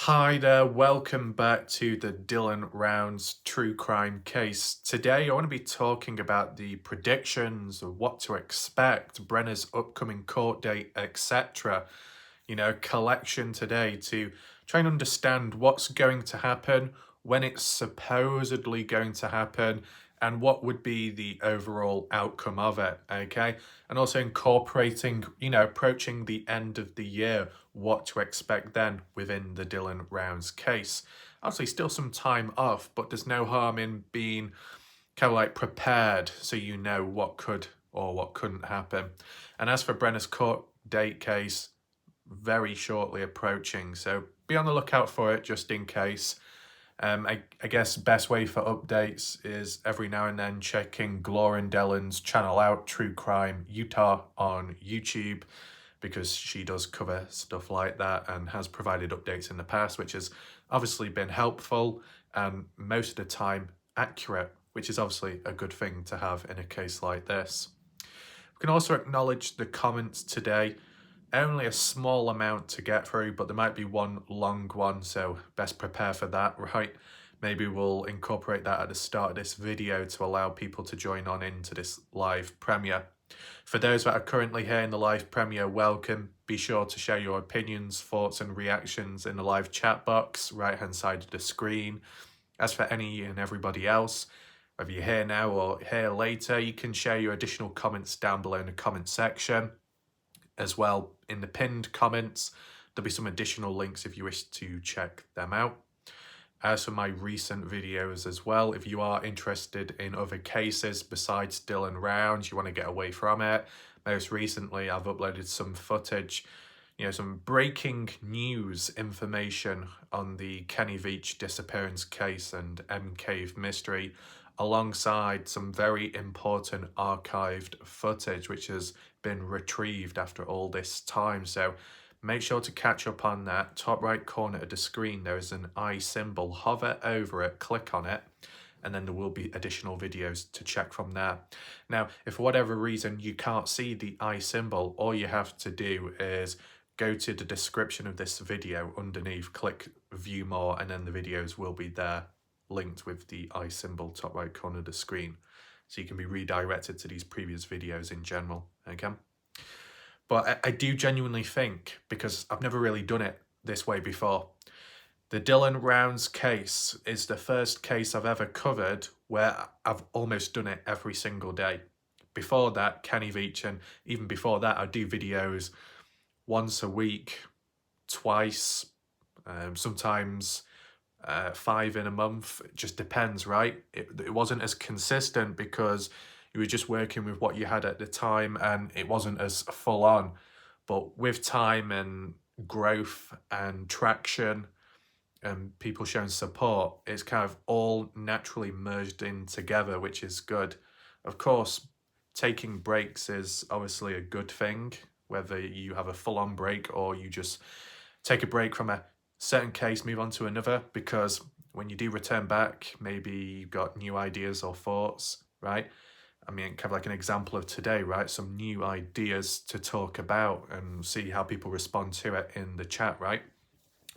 Hi there, welcome back to the Dylan Rounds True Crime Case. Today I want to be talking about the predictions of what to expect, Brenner's upcoming court date, etc. Collection today to try and understand what's going to happen, when it's supposedly going to happen, and what would be the overall outcome of it, okay? And also incorporating, approaching the end of the year, what to expect then within the Dylan Rounds case. Obviously, still some time off, but there's no harm in being kind of like prepared so you know what could or what couldn't happen. And as for Brenner's court date case, very shortly approaching, so be on the lookout for it just in case. I guess best way for updates is every now and then checking Glorin Dellen's channel out, True Crime Utah on YouTube, because she does cover stuff like that and has provided updates in the past, which has obviously been helpful and most of the time accurate, which is obviously a good thing to have in a case like this. We can also acknowledge the comments today. Only a small amount to get through, but there might be one long one, so best prepare for that, right? Maybe we'll incorporate that at the start of this video to allow people to join on into this live premiere. For those that are currently here in the live premiere, welcome. Be sure to share your opinions, thoughts and reactions in the live chat box, right hand side of the screen. As for any and everybody else, whether you're here now or here later, you can share your additional comments down below in the comment section. As well, in the pinned comments, there'll be some additional links if you wish to check them out. As for my recent videos as well, if you are interested in other cases besides Dylan Rounds, you want to get away from it, most recently I've uploaded some footage, some breaking news information on the Kenny Veach disappearance case and M Cave mystery, alongside some very important archived footage which has been retrieved after all this time. So make sure to catch up on that. Top right corner of the screen, there is an I symbol. Hover over it, click on it, and then there will be additional videos to check from there. Now, if for whatever reason you can't see the I symbol, all you have to do is go to the description of this video underneath, click view more, and then the videos will be there linked with the I symbol top right corner of the screen. So you can be redirected to these previous videos in general, okay? But I do genuinely think, because I've never really done it this way before, the Dylan Rounds case is the first case I've ever covered where I've almost done it every single day. Before that, Kenny Veach, and even before that, I'd do videos once a week, twice, sometimes 5 in a month. It just depends, right? It wasn't as consistent because you were just working with what you had at the time and it wasn't as full on. But with time and growth and traction and people showing support, it's kind of all naturally merged in together, which is good. Of course, taking breaks is obviously a good thing, whether you have a full-on break or you just take a break from a certain case, move on to another, because when you do return back, maybe you've got new ideas or thoughts, right? I mean, kind of like an example of today, right? Some new ideas to talk about and see how people respond to it in the chat, right?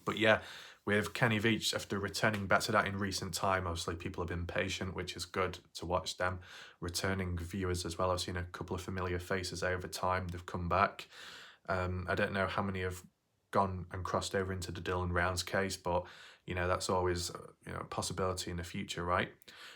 But yeah, with Kenny Veach, after returning back to that in recent time, obviously people have been patient, which is good to watch them. Returning viewers as well. I've seen a couple of familiar faces over time. They've come back. I don't know how many have gone and crossed over into the Dylan Rounds case, but that's always a possibility in the future, right?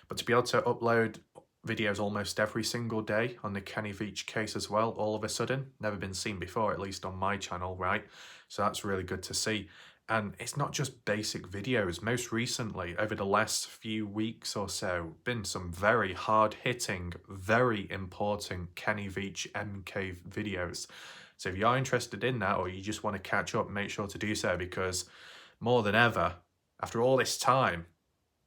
But to be able to upload videos almost every single day on the Kenny Veach case as well, all of a sudden, never been seen before, at least on my channel, right? So that's really good to see. And it's not just basic videos. Most recently, over the last few weeks or so, been some very hard-hitting, very important Kenny Veach MK videos. So if you are interested in that or you just want to catch up, make sure to do so, because more than ever, after all this time,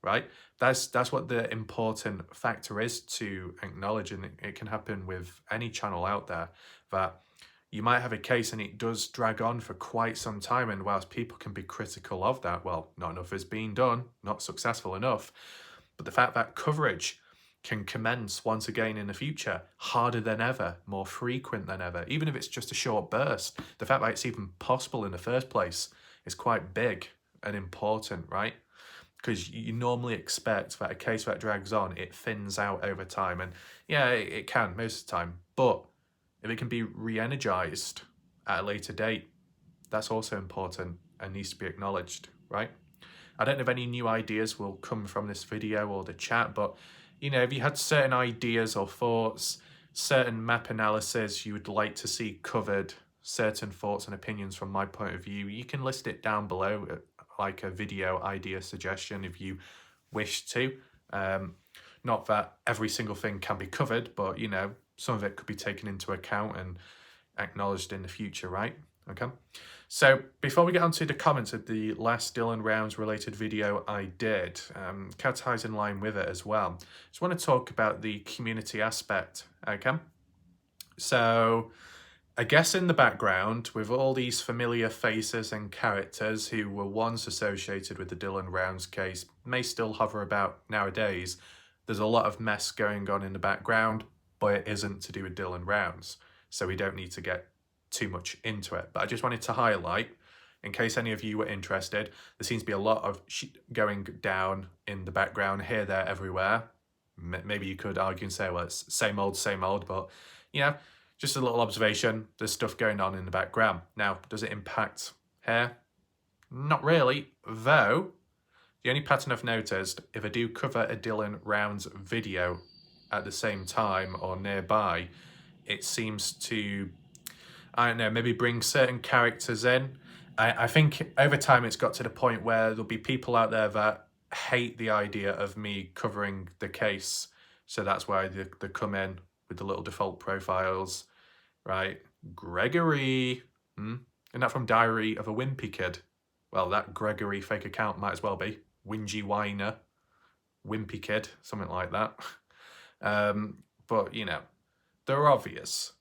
right, that's what the important factor is to acknowledge, and it can happen with any channel out there, that you might have a case and it does drag on for quite some time, and whilst people can be critical of that, well, not enough is being done, not successful enough, but the fact that coverage can commence once again in the future, harder than ever, more frequent than ever, even if it's just a short burst, the fact that it's even possible in the first place is quite big, and important, right? Because you normally expect that a case that drags on, it thins out over time. And yeah, it can most of the time. But if it can be re-energized at a later date, that's also important and needs to be acknowledged, right? I don't know if any new ideas will come from this video or the chat, but you know, if you had certain ideas or thoughts, certain map analysis you would like to see covered, certain thoughts and opinions from my point of view, you can list it down below, like a video idea suggestion if you wish to. Not that every single thing can be covered, but you know, some of it could be taken into account and acknowledged in the future, right? Okay. So before we get onto the comments of the last Dylan Rounds related video I did, ties in line with it as well. Just want to talk about the community aspect, okay? So I guess in the background, with all these familiar faces and characters who were once associated with the Dylan Rounds case, may still hover about nowadays, there's a lot of mess going on in the background, but it isn't to do with Dylan Rounds, so we don't need to get too much into it. But I just wanted to highlight, in case any of you were interested, there seems to be a lot of going down in the background here, there, everywhere. Maybe you could argue and say, well, it's same old, but you know, just a little observation, there's stuff going on in the background. Now, does it impact here? Not really, though the only pattern I've noticed, if I do cover a Dylan Rounds video at the same time or nearby, it seems to, I don't know, maybe bring certain characters in. I think over time it's got to the point where there'll be people out there that hate the idea of me covering the case. So that's why they come in with the little default profiles, right? Gregory, isn't that from Diary of a Wimpy Kid? Well, that Gregory fake account might as well be. Whingy Whiner, Wimpy Kid, something like that. But, you know, they're obvious.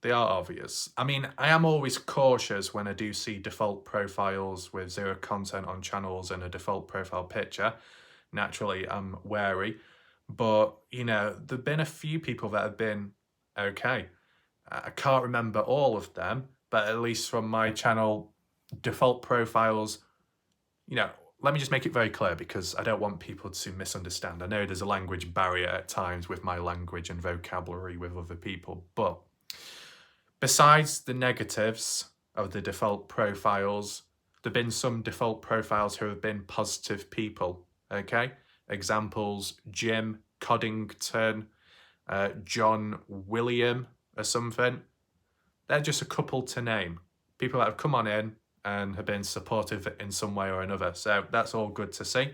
They are obvious. I mean, I am always cautious when I do see default profiles with zero content on channels and a default profile picture. Naturally, I'm wary. But, you know, there've been a few people that have been okay. I can't remember all of them, but at least from my channel, default profiles, you know, let me just make it very clear because I don't want people to misunderstand. I know there's a language barrier at times with my language and vocabulary with other people, but besides the negatives of the default profiles, there have been some default profiles who have been positive people, okay? Examples, Jim Coddington, John William or something. They're just a couple to name. People that have come on in and have been supportive in some way or another. So that's all good to see.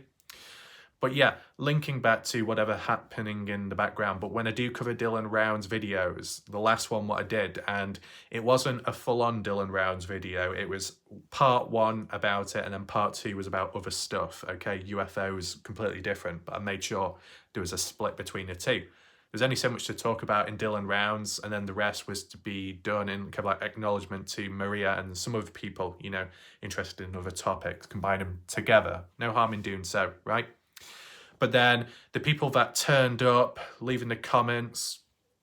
But yeah, linking back to whatever happening in the background, but when I do cover Dylan Rounds videos, the last one what I did, and it wasn't a full-on Dylan Rounds video, it was part one about it, and then part two was about other stuff, okay? UFOs, completely different, but I made sure there was a split between the two. There's only so much to talk about in Dylan Rounds, and then the rest was to be done in kind of like acknowledgement to Maria and some other people, you know, interested in other topics, combine them together. No harm in doing so, right? But then the people that turned up, leaving the comments,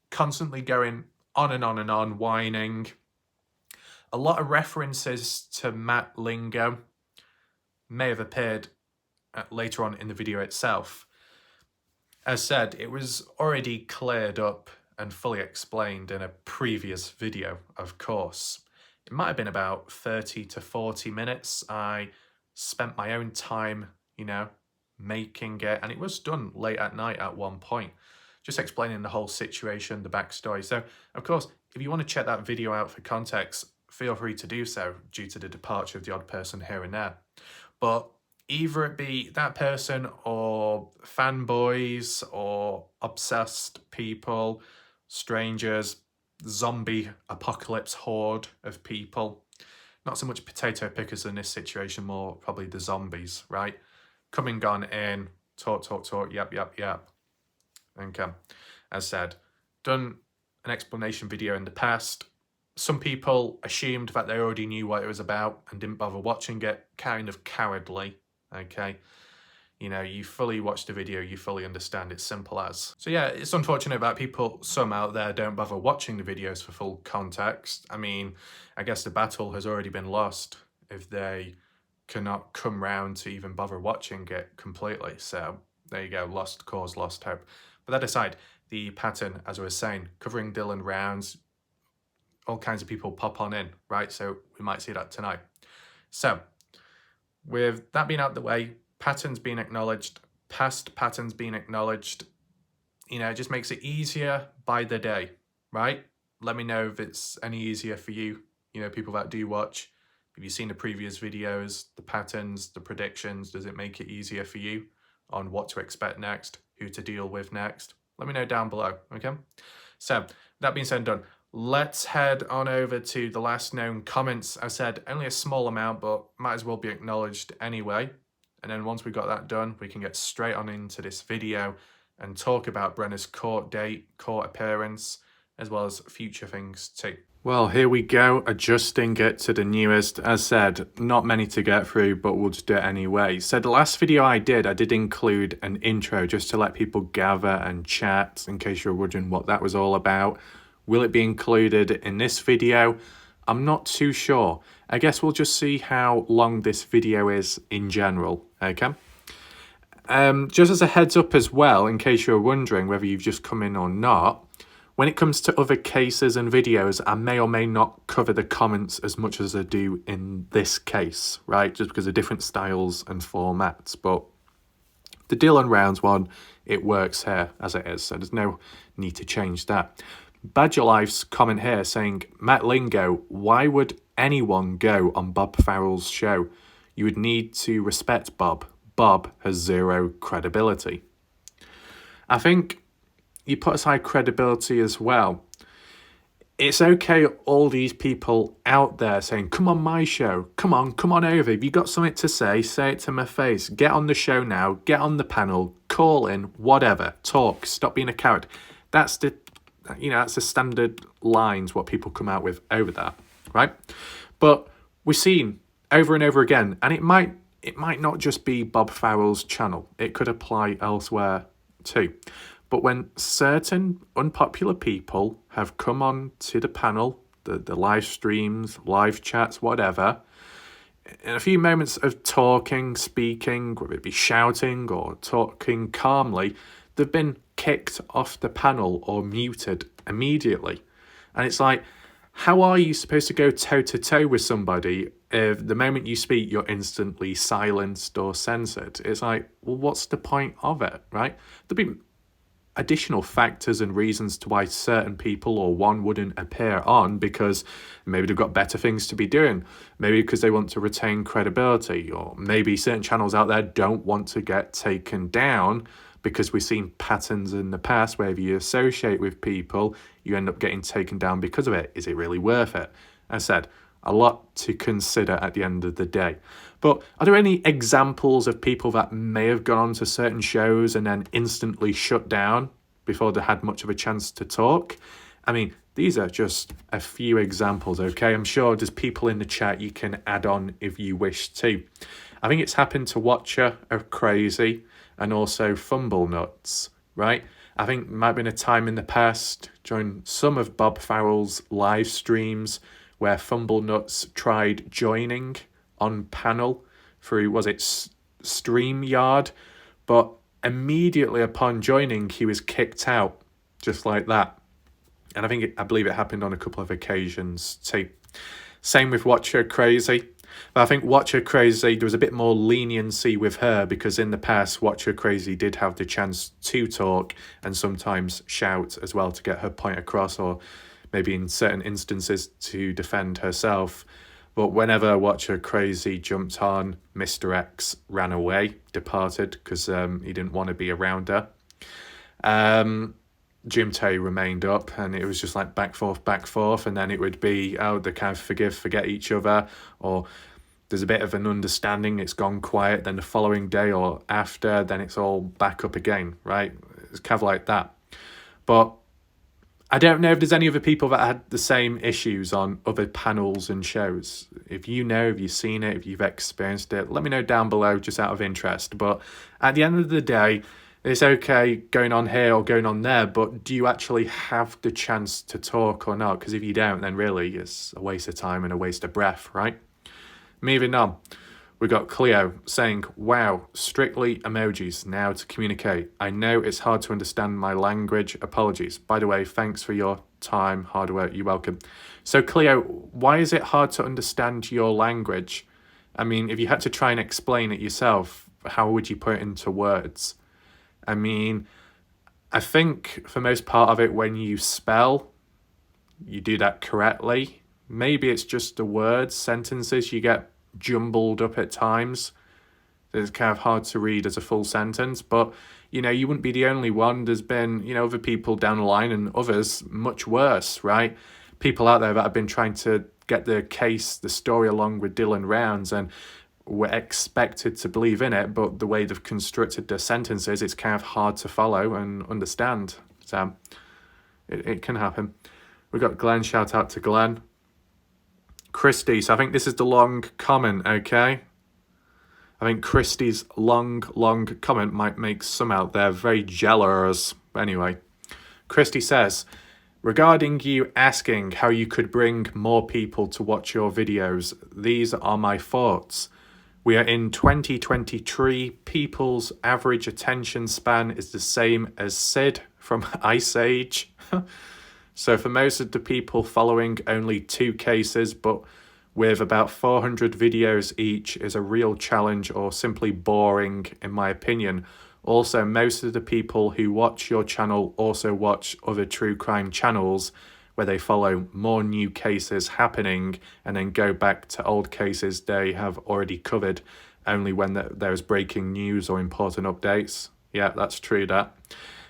constantly going on and on and on, whining. A lot of references to Matt lingo may have appeared later on in the video itself. As said, it was already cleared up and fully explained in a previous video, of course. It might have been about 30 to 40 minutes. I spent my own time, you know, making it, and it was done late at night at one point, just explaining the whole situation, the backstory. So, of course, if you want to check that video out for context, feel free to do so due to the departure of the odd person here and there. But either it be that person or fanboys or obsessed people, strangers, zombie apocalypse horde of people, not so much potato pickers in this situation, more probably the zombies, right? Come and gone in, talk, yap. Okay, as said, done an explanation video in the past. Some people assumed that they already knew what it was about and didn't bother watching it, kind of cowardly, okay? You know, you fully watch the video, you fully understand, it's simple as. So yeah, it's unfortunate that people, some out there, don't bother watching the videos for full context. I mean, I guess the battle has already been lost if they cannot come round to even bother watching it completely. So there you go, lost cause, lost hope. But that aside, the pattern, as I was saying, covering Dylan rounds, all kinds of people pop on in, right? So we might see that tonight. So with that being out the way, patterns being acknowledged, past patterns being acknowledged, it just makes it easier by the day, right? Let me know if it's any easier for you, people that do watch. Have you seen the previous videos, the patterns, the predictions? Does it make it easier for you on what to expect next, who to deal with next? Let me know down below, okay? So, that being said and done, let's head on over to the last known comments. I said only a small amount, but might as well be acknowledged anyway. And then once we got that done, we can get straight on into this video and talk about Brenna's court date, court appearance, as well as future things too. Well, here we go, adjusting it to the newest. As said, not many to get through, but we'll just do it anyway. So the last video I did include an intro just to let people gather and chat, in case you're wondering what that was all about. Will it be included in this video? I'm not too sure. I guess we'll just see how long this video is in general, okay? Just as a heads up as well, in case you're wondering whether you've just come in or not, when it comes to other cases and videos, I may or may not cover the comments as much as I do in this case, right? Just because of different styles and formats. But the Dylan Rounds one, it works here as it is, so there's no need to change that. Badger Life's comment here saying, Matt Lingo, why would anyone go on Bob Farrell's show? You would need to respect Bob. Bob has zero credibility. I think you put aside credibility as well. It's okay, all these people out there saying, come on my show, come on over. If you got something to say it to my face. Get on the show now, get on the panel, call in, whatever, talk, stop being a coward. That's the standard lines, what people come out with over that, right? But we've seen over and over again, and it might not just be Bob Farrell's channel. It could apply elsewhere too. But when certain unpopular people have come on to the panel, the live streams, live chats, whatever, in a few moments of talking, speaking, whether it be shouting or talking calmly, they've been kicked off the panel or muted immediately. And it's like, how are you supposed to go toe-to-toe with somebody if the moment you speak, you're instantly silenced or censored? It's like, well, what's the point of it, right? There'll be additional factors and reasons to why certain people or one wouldn't appear on, because maybe they've got better things to be doing, maybe because they want to retain credibility, or maybe certain channels out there don't want to get taken down, because we've seen patterns in the past where if you associate with people, you end up getting taken down because of it. Is it really worth it? As I said, a lot to consider at the end of the day. But are there any examples of people that may have gone on to certain shows and then instantly shut down before they had much of a chance to talk? I mean, these are just a few examples, okay? I'm sure there's people in the chat you can add on if you wish to. I think it's happened to Watcher of Crazy and also Fumble Nuts, right? I think there might have been a time in the past during some of Bob Farrell's live streams where Fumble Nuts tried joining on panel through, was it StreamYard? But immediately upon joining, he was kicked out, just like that. And I believe it happened on a couple of occasions too. Same with Watcher Crazy. But I think Watcher Crazy, there was a bit more leniency with her, because in the past, Watcher Crazy did have the chance to talk and sometimes shout as well to get her point across, or maybe in certain instances to defend herself. But whenever Watcher Crazy jumped on, Mr. X ran away, departed, because he didn't want to be around her. Jim Tay remained up, and it was just like back, forth, and then it would be, oh, they kind of forget each other, or there's a bit of an understanding, it's gone quiet, then the following day or after, then it's all back up again, right? It's kind of like that. But I don't know if there's any other people that had the same issues on other panels and shows. If you know, if you've seen it, if you've experienced it, let me know down below just out of interest. But at the end of the day, it's okay going on here or going on there, but do you actually have the chance to talk or not? Because if you don't, then really it's a waste of time and a waste of breath, right? Moving on. We got Cleo saying, wow, strictly emojis now to communicate. I know it's hard to understand my language. Apologies. By the way, thanks for your time, hard work. You're welcome. So Cleo, why is it hard to understand your language? I mean, if you had to try and explain it yourself, how would you put it into words? I mean, I think for most part of it, when you spell, you do that correctly. Maybe it's just the words, sentences you get jumbled up at times. It's kind of hard to read as a full sentence, but you wouldn't be the only one. There's been other people down the line and others much worse, right? People out there that have been trying to get the story along with Dylan Rounds, and were expected to believe in it, but the way they've constructed their sentences, it's kind of hard to follow and understand. So it can happen. We got Glenn, shout out to Glenn. Christy, so I think this is the long comment, okay? I think Christy's long comment might make some out there very jealous. Anyway, Christy says, regarding you asking how you could bring more people to watch your videos, these are my thoughts. We are in 2023. People's average attention span is the same as Sid from Ice Age. So for most of the people following only 2 cases, but with about 400 videos each, is a real challenge or simply boring, in my opinion. Also, most of the people who watch your channel also watch other true crime channels where they follow more new cases happening and then go back to old cases they have already covered only when there's breaking news or important updates. Yeah, that's true, that.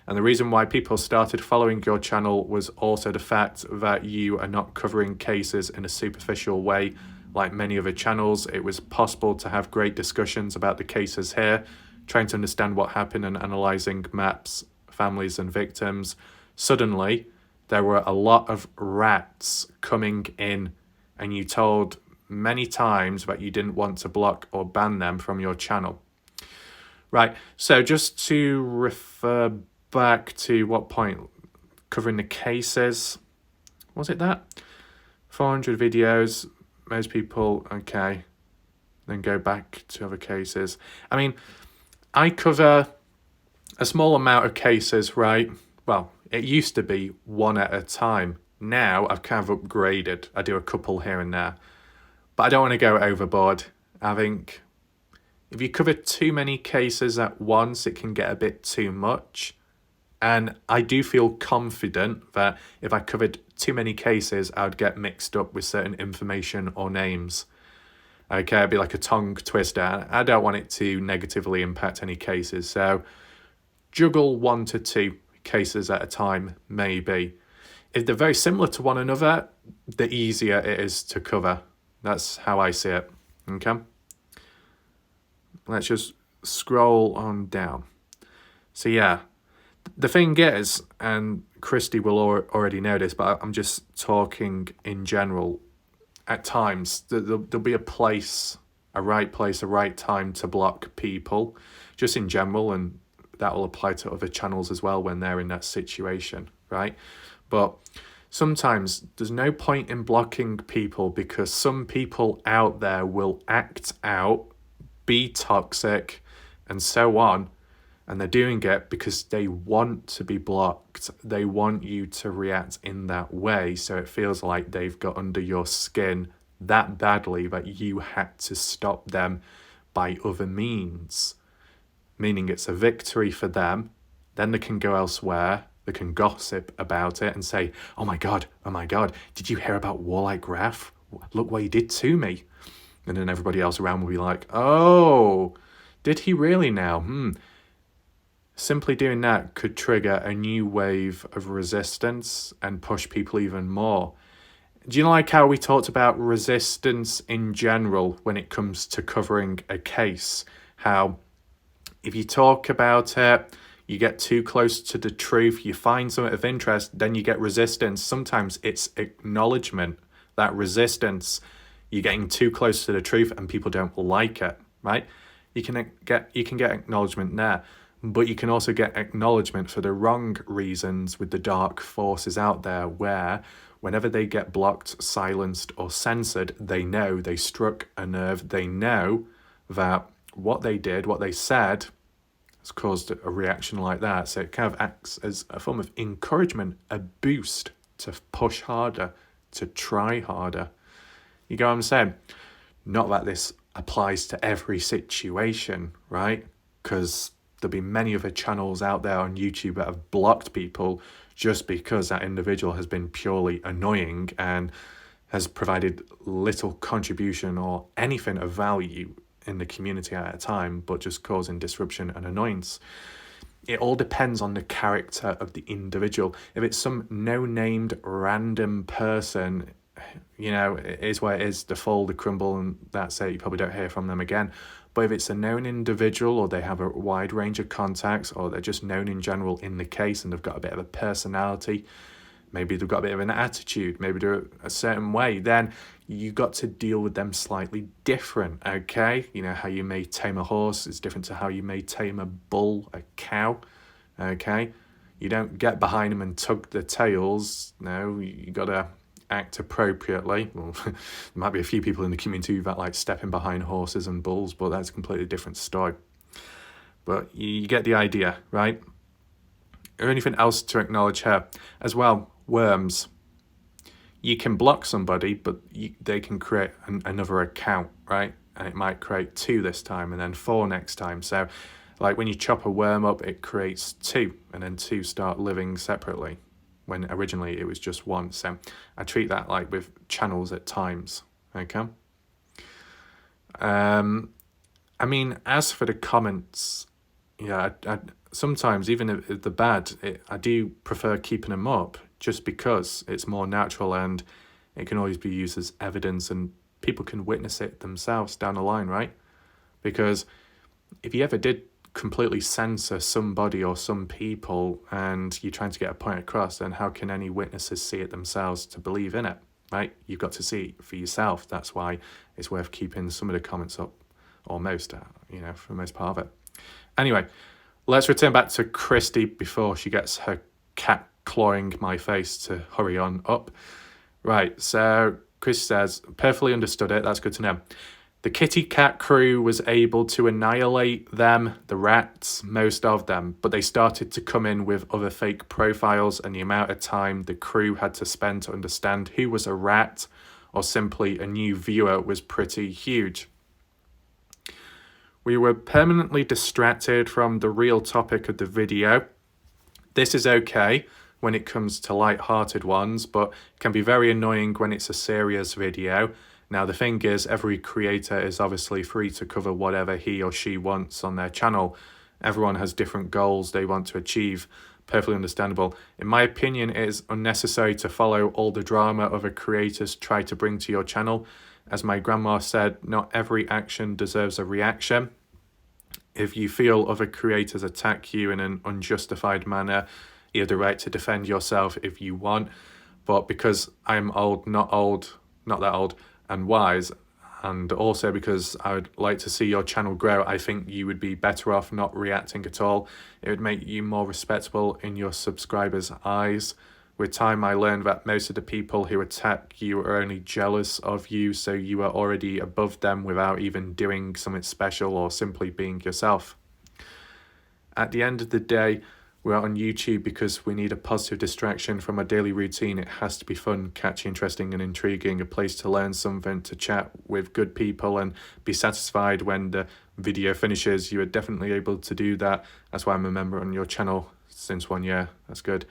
And the reason why people started following your channel was also the fact that you are not covering cases in a superficial way like many other channels. It was possible to have great discussions about the cases here, trying to understand what happened and analysing maps, families and victims. Suddenly, there were a lot of rats coming in, and you told many times that you didn't want to block or ban them from your channel. Right, so just to refer back to what point, covering the cases, was it that? 400 videos, most people, okay, then go back to other cases. I mean, I cover a small amount of cases, right? Well, it used to be one at a time. Now I've kind of upgraded. I do a couple here and there. But I don't want to go overboard. I think if you cover too many cases at once, it can get a bit too much. And I do feel confident that if I covered too many cases, I would get mixed up with certain information or names. Okay, it'd be like a tongue twister. I don't want it to negatively impact any cases. So juggle 1 to 2 cases at a time, maybe. If they're very similar to one another, the easier it is to cover. That's how I see it. Okay. Let's just scroll on down. So yeah. The thing is, and Christy will already know this, but I'm just talking in general, at times there'll be a right time to block people, just in general, and that will apply to other channels as well when they're in that situation, right? But sometimes there's no point in blocking people because some people out there will act out, be toxic, and so on. And they're doing it because they want to be blocked. They want you to react in that way. So it feels like they've got under your skin that badly that you had to stop them by other means. Meaning it's a victory for them. Then they can go elsewhere. They can gossip about it and say, oh my God, did you hear about Warlike Graf? Look what he did to me. And then everybody else around will be like, oh, did he really now? Simply doing that could trigger a new wave of resistance and push people even more. Do you like how we talked about resistance in general when it comes to covering a case? How if you talk about it, you get too close to the truth, you find something of interest, then you get resistance. Sometimes it's acknowledgement, that resistance, you're getting too close to the truth and people don't like it, right? You can get acknowledgement there. But you can also get acknowledgement for the wrong reasons with the dark forces out there where whenever they get blocked, silenced or censored, they know they struck a nerve. They know that what they did, what they said, has caused a reaction like that. So it kind of acts as a form of encouragement, a boost to push harder, to try harder. You get what I'm saying? Not that this applies to every situation, right? Because there'll be many other channels out there on YouTube that have blocked people just because that individual has been purely annoying and has provided little contribution or anything of value in the community at a time, but just causing disruption and annoyance. It all depends on the character of the individual. If it's some no-named random person, you know, it is what it is, they fall, they crumble, and that's it. You probably don't hear from them again. But if it's a known individual, or they have a wide range of contacts, or they're just known in general in the case and they've got a bit of a personality, maybe they've got a bit of an attitude, maybe they're a certain way, then you got to deal with them slightly different, okay? You know, how you may tame a horse is different to how you may tame a bull, a cow, okay? You don't get behind them and tug their tails. No, you got to act appropriately. Well, there might be a few people in the community that like stepping behind horses and bulls, but that's a completely different story. But you get the idea, right? Or anything else to acknowledge here? As well, worms. You can block somebody, but they can create another account, right? And it might create 2 this time and then 4 next time. So like when you chop a worm up, it creates 2 and then 2 start living separately when originally it was just 1. So I treat that like with channels at times, okay? I mean, as for the comments, yeah, I sometimes, even if they're bad, I do prefer keeping them up just because it's more natural and it can always be used as evidence and people can witness it themselves down the line, right? Because if you ever did completely censor somebody or some people and you're trying to get a point across, then how can any witnesses see it themselves to believe in it, right? You've got to see it for yourself. That's why it's worth keeping some of the comments up, or most, you know, for the most part of it. Anyway, let's return back to Christy before she gets her cat clawing my face to hurry on up. Right, so Chris says, perfectly understood it, that's good to know. The kitty cat crew was able to annihilate them, the rats, most of them, but they started to come in with other fake profiles, and the amount of time the crew had to spend to understand who was a rat or simply a new viewer was pretty huge. We were permanently distracted from the real topic of the video. This is okay when it comes to light-hearted ones, but can be very annoying when it's a serious video. Now, the thing is, every creator is obviously free to cover whatever he or she wants on their channel. Everyone has different goals they want to achieve. Perfectly understandable. In my opinion, it is unnecessary to follow all the drama other creators try to bring to your channel. As my grandma said, not every action deserves a reaction. If you feel other creators attack you in an unjustified manner, you have the right to defend yourself if you want. But because I'm old, not that old, and wise, and also because I would like to see your channel grow, I think you would be better off not reacting at all. It would make you more respectable in your subscribers' eyes. With time, I learned that most of the people who attack you are only jealous of you, so you are already above them without even doing something special or simply being yourself. At the end of the day, we're on YouTube because we need a positive distraction from our daily routine. It has to be fun, catchy, interesting and intriguing, a place to learn something, to chat with good people and be satisfied when the video finishes. You are definitely able to do that. That's why I'm a member on your channel since 1 year. That's good.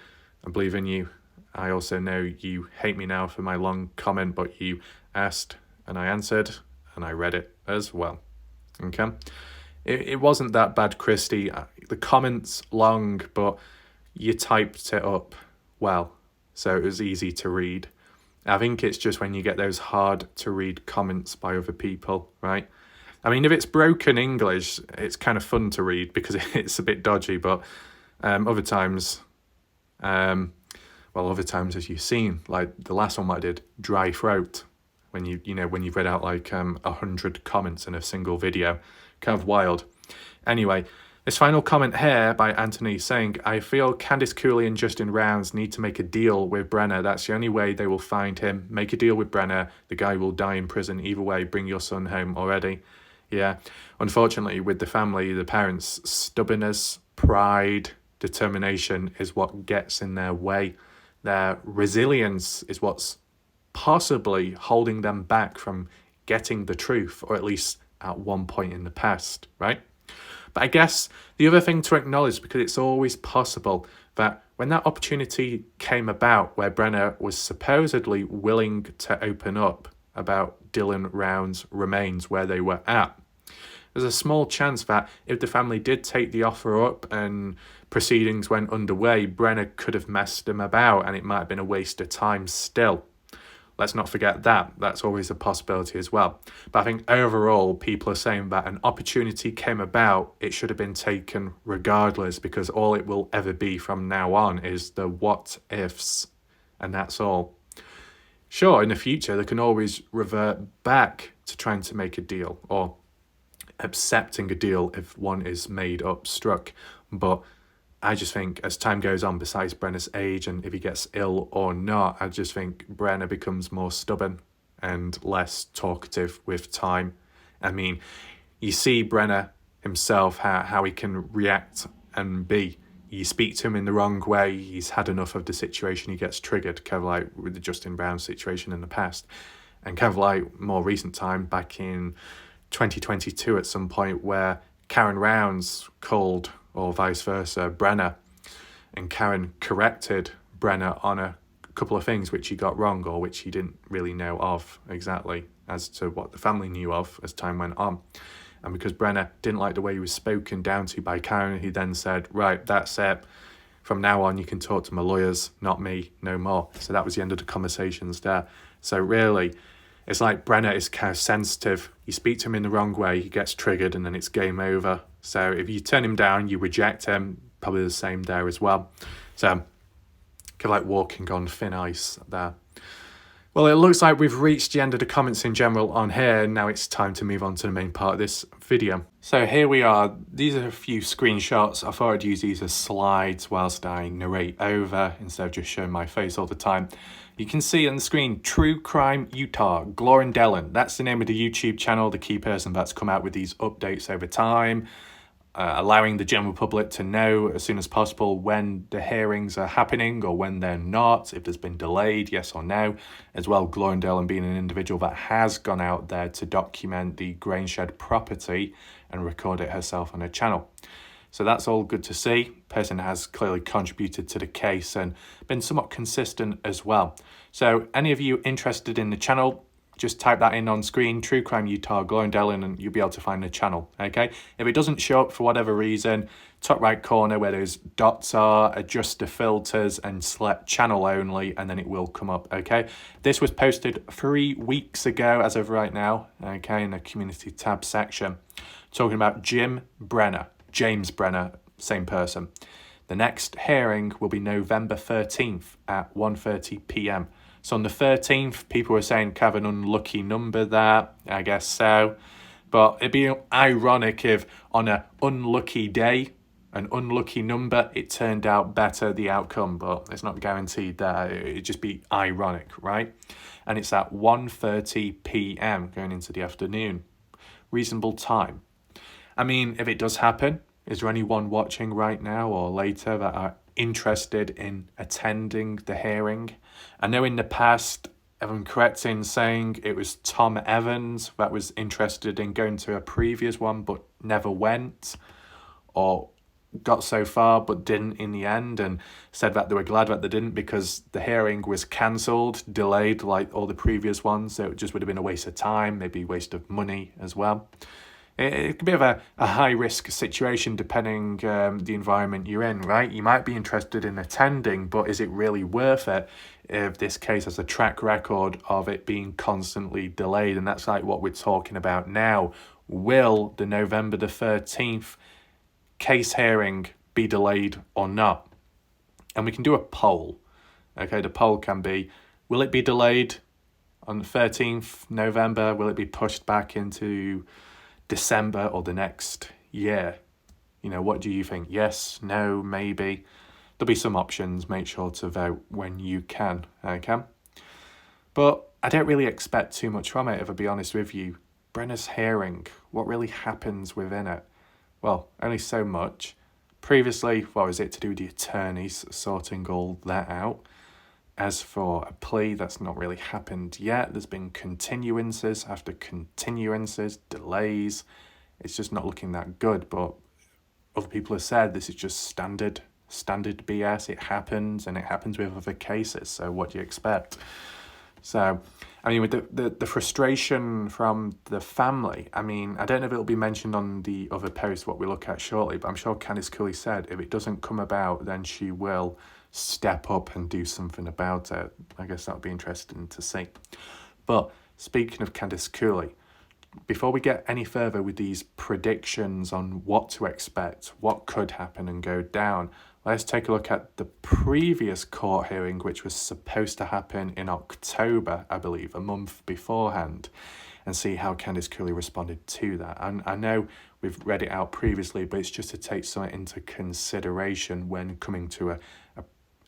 I believe in you. I also know you hate me now for my long comment, but you asked and I answered and I read it as well. Okay? It wasn't that bad, Christy. The comment's long, but you typed it up well, so it was easy to read. I think it's just when you get those hard to read comments by other people, right? I mean, if it's broken English, it's kind of fun to read because it's a bit dodgy, but other times, other times as you've seen, like the last one I did, dry throat, when when you've read out like 100 comments in a single video, kind of wild. Anyway, this final comment here by Anthony saying, I feel Candice Cooley and Justin Rounds need to make a deal with Brenner. That's the only way they will find him. Make a deal with Brenner. The guy will die in prison. Either way, bring your son home already. Yeah, unfortunately, with the family, the parents' stubbornness, pride, determination is what gets in their way. Their resilience is what's possibly holding them back from getting the truth, or at least at one point in the past, right? But I guess the other thing to acknowledge, because it's always possible that when that opportunity came about where Brenner was supposedly willing to open up about Dylan Round's remains where they were at, there's a small chance that if the family did take the offer up and proceedings went underway, Brenner could have messed them about and it might have been a waste of time still. Let's not forget that. That's always a possibility as well. But I think overall, people are saying that an opportunity came about, it should have been taken regardless, because all it will ever be from now on is the what ifs, and that's all. Sure, in the future, they can always revert back to trying to make a deal or accepting a deal if one is made up, struck. But I just think as time goes on, besides Brenner's age and if he gets ill or not, I just think Brenner becomes more stubborn and less talkative with time. I mean, you see Brenner himself, how he can react and be. You speak to him in the wrong way, he's had enough of the situation, he gets triggered, kind of like with the Justin Brown situation in the past. And kind of like more recent time, back in 2022 at some point, where Karen Rounds called, or vice versa, Brenner, and Karen corrected Brenner on a couple of things which he got wrong or which he didn't really know of exactly as to what the family knew of as time went on. And because Brenner didn't like the way he was spoken down to by Karen, he then said, right, that's it. From now on, you can talk to my lawyers, not me, no more. So that was the end of the conversations there. So really, it's like Brenner is kind of sensitive. You speak to him in the wrong way, he gets triggered, and then it's game over. So if you turn him down, you reject him, probably the same there as well. So kind of like walking on thin ice there. Well, it looks like we've reached the end of the comments in general on here. Now it's time to move on to the main part of this video. So here we are. These are a few screenshots. I thought I'd use these as slides whilst I narrate over instead of just showing my face all the time. You can see on the screen, True Crime Utah, Glorindellen. That's the name of the YouTube channel, the key person that's come out with these updates over time, allowing the general public to know as soon as possible when the hearings are happening or when they're not, if there's been delayed, yes or no. As well, Glorindellen being an individual that has gone out there to document the Grainshed property and record it herself on her channel. So that's all good to see. Person has clearly contributed to the case and been somewhat consistent as well. So any of you interested in the channel, just type that in on screen, True Crime Utah, Glorindellen, and you'll be able to find the channel, okay? If it doesn't show up for whatever reason, top right corner where those dots are, adjust the filters and select channel only, and then it will come up, okay? This was posted 3 weeks ago as of right now, okay, in the community tab section, talking about James Brenner, same person. The next hearing will be November 13th at 1:30 p.m. So on the 13th, people were saying kind of an unlucky number there, I guess so. But it'd be ironic if on an unlucky day, an unlucky number, it turned out better, the outcome, but it's not guaranteed there. It'd just be ironic, right? And it's at 1:30 p.m. going into the afternoon. Reasonable time. I mean, if it does happen, is there anyone watching right now or later that are interested in attending the hearing? I know in the past, if I'm correct in saying it was Tom Evans that was interested in going to a previous one but never went, or got so far but didn't in the end, and said that they were glad that they didn't because the hearing was cancelled, delayed like all the previous ones, so it just would have been a waste of time, maybe waste of money as well. It could be a high-risk situation depending the environment you're in, right? You might be interested in attending, but is it really worth it if this case has a track record of it being constantly delayed? And that's like what we're talking about now. Will the November the 13th case hearing be delayed or not? And we can do a poll. Okay, the poll can be, will it be delayed on the 13th November? Will it be pushed back into December or the next year? You know, what do you think? Yes, no, maybe. There'll be some options. Make sure to vote when you can, okay? But I don't really expect too much from it, if I'll be honest with you. Brenna's hearing, what really happens within it? Well, only so much. Previously, what was it to do with the attorneys sorting all that out? As for a plea, that's not really happened yet. There's been continuances after continuances, delays. It's just not looking that good. But other people have said this is just standard BS. It happens, and it happens with other cases. So what do you expect? So, I mean, with the frustration from the family, I mean, I don't know if it'll be mentioned on the other post, what we look at shortly, but I'm sure Candice Cooley said if it doesn't come about, then she will step up and do something about it. I guess that'll be interesting to see. But speaking of Candice Cooley, before we get any further with these predictions on what to expect, what could happen and go down, let's take a look at the previous court hearing, which was supposed to happen in October, I believe, a month beforehand, and see how Candice Cooley responded to that. And I know we've read it out previously, but it's just to take something into consideration when coming to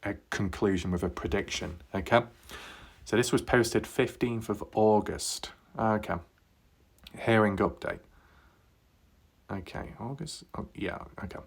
a conclusion with a prediction, okay? So this was posted 15th of August, okay. Hearing update. Okay, August. Oh, yeah, okay.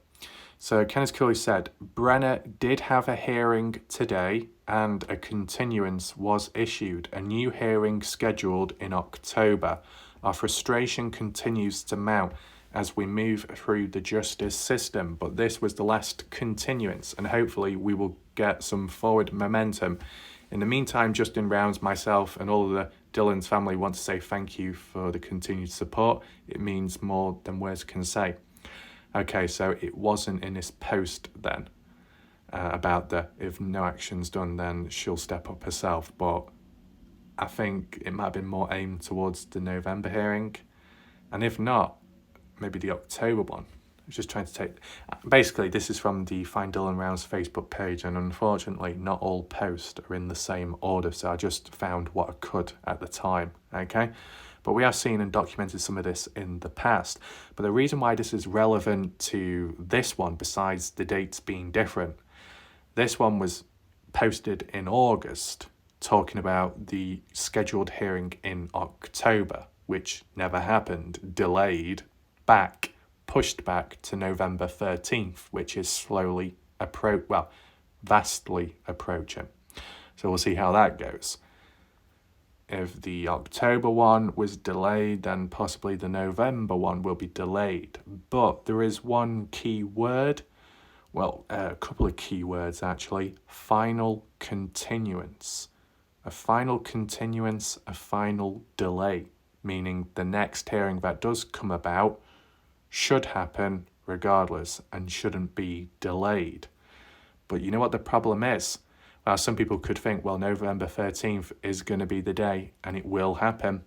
So Candice Cooley said, Brenna did have a hearing today and a continuance was issued. A new hearing scheduled in October. Our frustration continues to mount as we move through the justice system, but this was the last continuance and hopefully we will get some forward momentum. In the meantime, Justin Rounds, myself and all of the Dillon's family want to say thank you for the continued support. It means more than words can say. Okay, so it wasn't in this post then about the if no action's done, then she'll step up herself. But I think it might have been more aimed towards the November hearing. And if not, maybe the October one. I was just trying to take... Basically, this is from the Find Dillon Rounds Facebook page, and unfortunately, not all posts are in the same order, so I just found what I could at the time, okay? But we have seen and documented some of this in the past. But the reason why this is relevant to this one, besides the dates being different, this one was posted in August, talking about the scheduled hearing in October, which never happened, delayed, pushed back to November 13th, which is vastly approaching. So we'll see how that goes. If the October one was delayed, then possibly the November one will be delayed. But there is one key word, a couple of key words actually, final continuance. A final continuance, a final delay, meaning the next hearing that does come about should happen regardless and shouldn't be delayed. But you know what the problem is? Well, some people could think, well, November 13th is going to be the day and it will happen.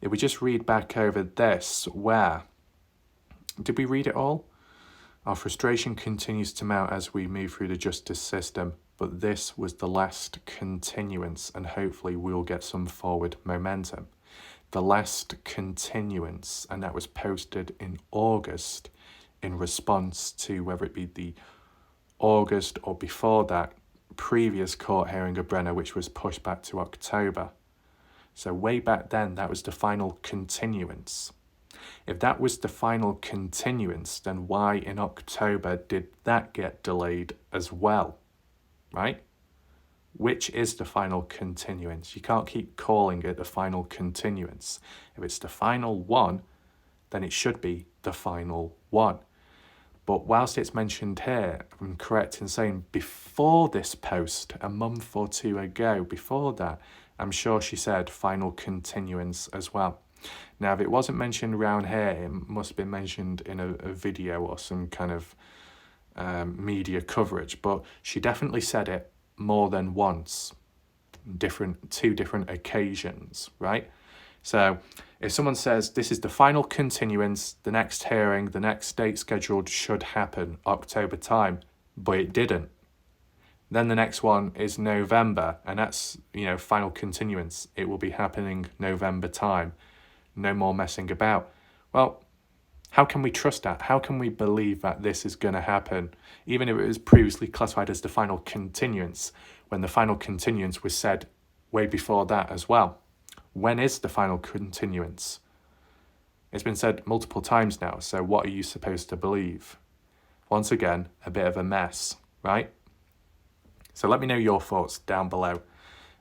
If we just read back over this, did we read it all? Our frustration continues to mount as we move through the justice system, but this was the last continuance and hopefully we'll get some forward momentum. The last continuance, and that was posted in August in response to whether it be the August or before that previous court hearing of Brenna, which was pushed back to October. So way back then, that was the final continuance. If that was the final continuance, then why in October did that get delayed as well, right? Which is the final continuance? You can't keep calling it the final continuance. If it's the final one, then it should be the final one. But whilst it's mentioned here, I'm correct in saying before this post, a month or two ago, before that, I'm sure she said final continuance as well. Now, if it wasn't mentioned around here, it must have been mentioned in a video or some kind of media coverage. But she definitely said it more than once, two different occasions, right? So if someone says this is the final continuance, the next hearing, the next date scheduled should happen October time, but it didn't, then the next one is November, and that's, final continuance. It will be happening November time. No more messing about. Well, how can we trust that? How can we believe that this is going to happen, even if it was previously classified as the final continuance, when the final continuance was said way before that as well? When is the final continuance? It's been said multiple times now, so what are you supposed to believe? Once again, a bit of a mess, right? So let me know your thoughts down below.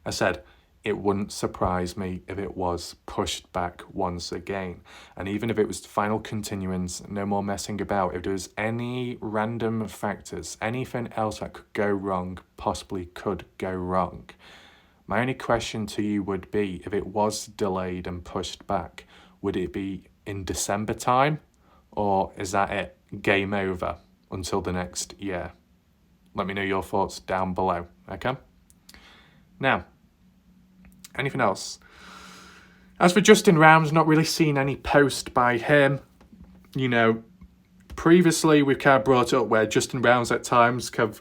I said, it wouldn't surprise me if it was pushed back once again. And even if it was the final continuance, no more messing about. If there was any random factors, anything else that could go wrong, possibly could go wrong. My only question to you would be, if it was delayed and pushed back, would it be in December time? Or is that it? Game over until the next year? Let me know your thoughts down below, okay? Now, anything else? As for Justin Rounds, not really seen any post by him. You know, previously we've kind of brought up where Justin Rounds at times have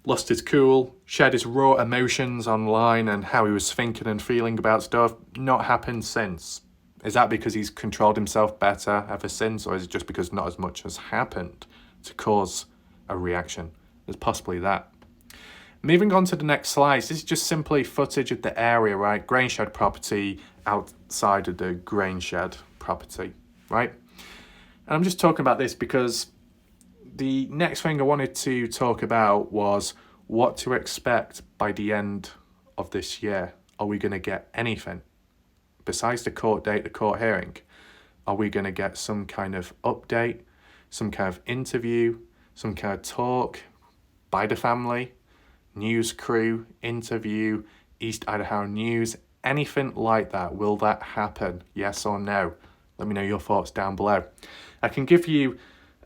lost his cool, shared his raw emotions online and how he was thinking and feeling about stuff. Not happened since. Is that because he's controlled himself better ever since, or is it just because not as much has happened to cause a reaction? There's possibly that. Moving on to the next slide, this is just simply footage of the area, right? Grainshed property outside of the Grainshed property, right? And I'm just talking about this because the next thing I wanted to talk about was what to expect by the end of this year. Are we going to get anything? Besides the court date, the court hearing, are we going to get some kind of update, some kind of interview, some kind of talk by the family, news crew, interview, East Idaho News, anything like that? Will that happen? Yes or no? Let me know your thoughts down below. I can give you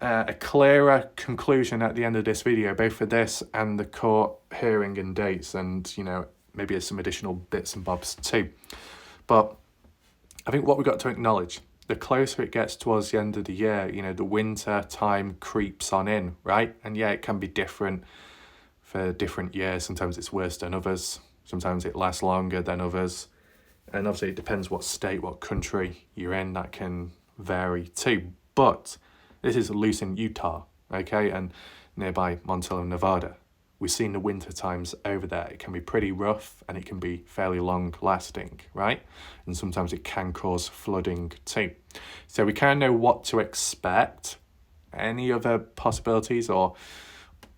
a clearer conclusion at the end of this video, both for this and the court hearing and dates, and, you know, maybe some additional bits and bobs too. But I think what we've got to acknowledge, the closer it gets towards the end of the year, you know, the winter time creeps on in, right? And yeah, it can be different for different years. Sometimes it's worse than others. Sometimes it lasts longer than others. And obviously it depends what state, what country you're in. That can vary too. But this is Lucin, Utah, okay? And nearby Montello, Nevada. We've seen the winter times over there. It can be pretty rough and it can be fairly long lasting, right? And sometimes it can cause flooding too. So we kind of know what to expect. Any other possibilities or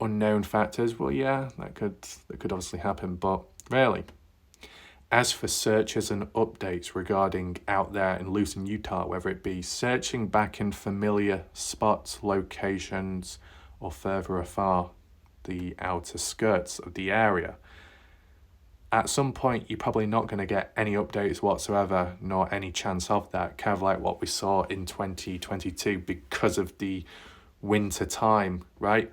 unknown factors? Well, yeah, that could obviously happen, but really. As for searches and updates regarding out there in Lucin, Utah, whether it be searching back in familiar spots, locations, or further afar, the outer skirts of the area, at some point you're probably not going to get any updates whatsoever, nor any chance of that, kind of like what we saw in 2022 because of the winter time, right?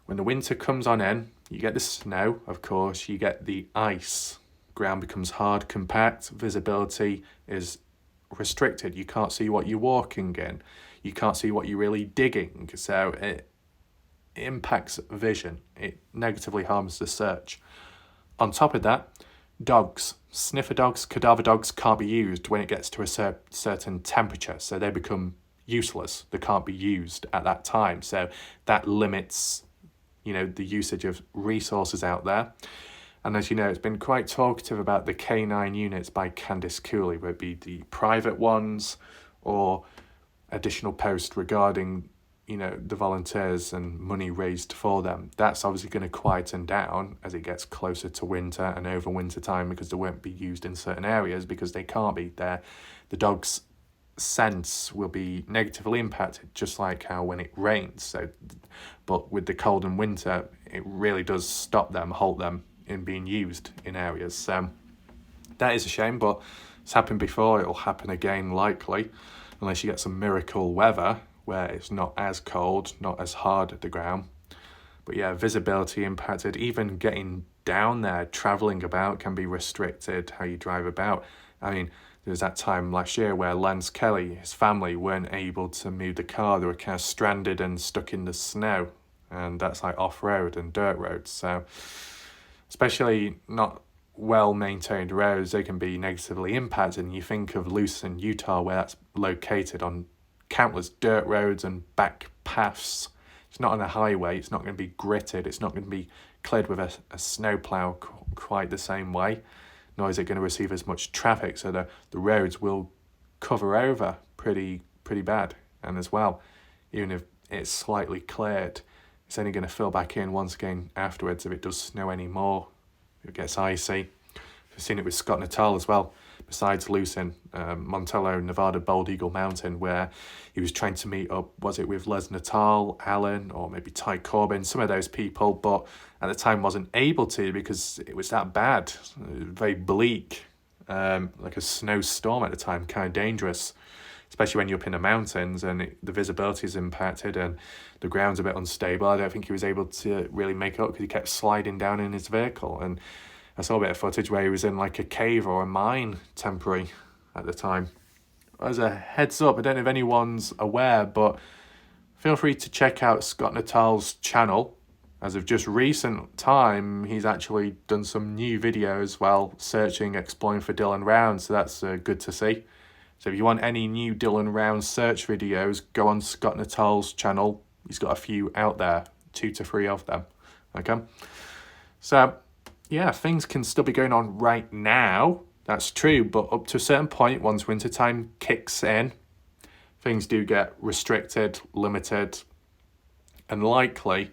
When the winter comes on in, you get the snow, of course, you get the ice. Ground becomes hard, compact, visibility is restricted. You can't see what you're walking in. You can't see what you're really digging. So it impacts vision. It negatively harms the search. On top of that, dogs, sniffer dogs, cadaver dogs can't be used when it gets to a certain temperature. So they become useless. They can't be used at that time. So that limits, you know, the usage of resources out there. And as you know, it's been quite talkative about the K9 units by Candice Cooley, whether it be the private ones or additional posts regarding, you know, the volunteers and money raised for them. That's obviously going to quieten down as it gets closer to winter and over winter time, because they won't be used in certain areas because they can't be there. The dogs' sense will be negatively impacted, just like how when it rains. So, but with the cold and winter, it really does stop them, halt them in being used in areas. So that is a shame, but it's happened before. It'll happen again likely, unless you get some miracle weather where it's not as cold, not as hard at the ground. But yeah, visibility impacted. Even getting down there, traveling about can be restricted, how you drive about. I mean, there was that time last year where Lance Kelly, his family, weren't able to move the car. They were kind of stranded and stuck in the snow. And that's like off-road and dirt roads. So especially not well-maintained roads, they can be negatively impacted. And you think of Lucin, Utah, where that's located on countless dirt roads and back paths. It's not on a highway. It's not going to be gritted. It's not going to be cleared with a snowplow quite the same way, nor is it going to receive as much traffic. So the roads will cover over pretty bad. And as well, even if it's slightly cleared, it's only going to fill back in once again afterwards if it does snow anymore. If it gets icy. We've seen it with Scott Natal as well, besides Lucin, Montello, Nevada, Bald Eagle Mountain, where he was trying to meet up, was it with Les Natal, Alan, or maybe Ty Corbin, some of those people, but at the time wasn't able to because it was that bad. It was very bleak, like a snowstorm at the time, kind of dangerous, especially when you're up in the mountains and the visibility is impacted and the ground's a bit unstable. I don't think he was able to really make it up because he kept sliding down in his vehicle. And I saw a bit of footage where he was in like a cave or a mine temporary at the time. As a heads up, I don't know if anyone's aware, but feel free to check out Scott Natal's channel. As of just recent time, he's actually done some new videos while searching, exploring for Dylan Rounds, so that's good to see. So if you want any new Dylan Rounds search videos, go on Scott Natal's channel. He's got a few out there, 2 to 3 of them. Okay, so yeah, things can still be going on right now. That's true, but up to a certain point, once wintertime kicks in, things do get restricted, limited, and likely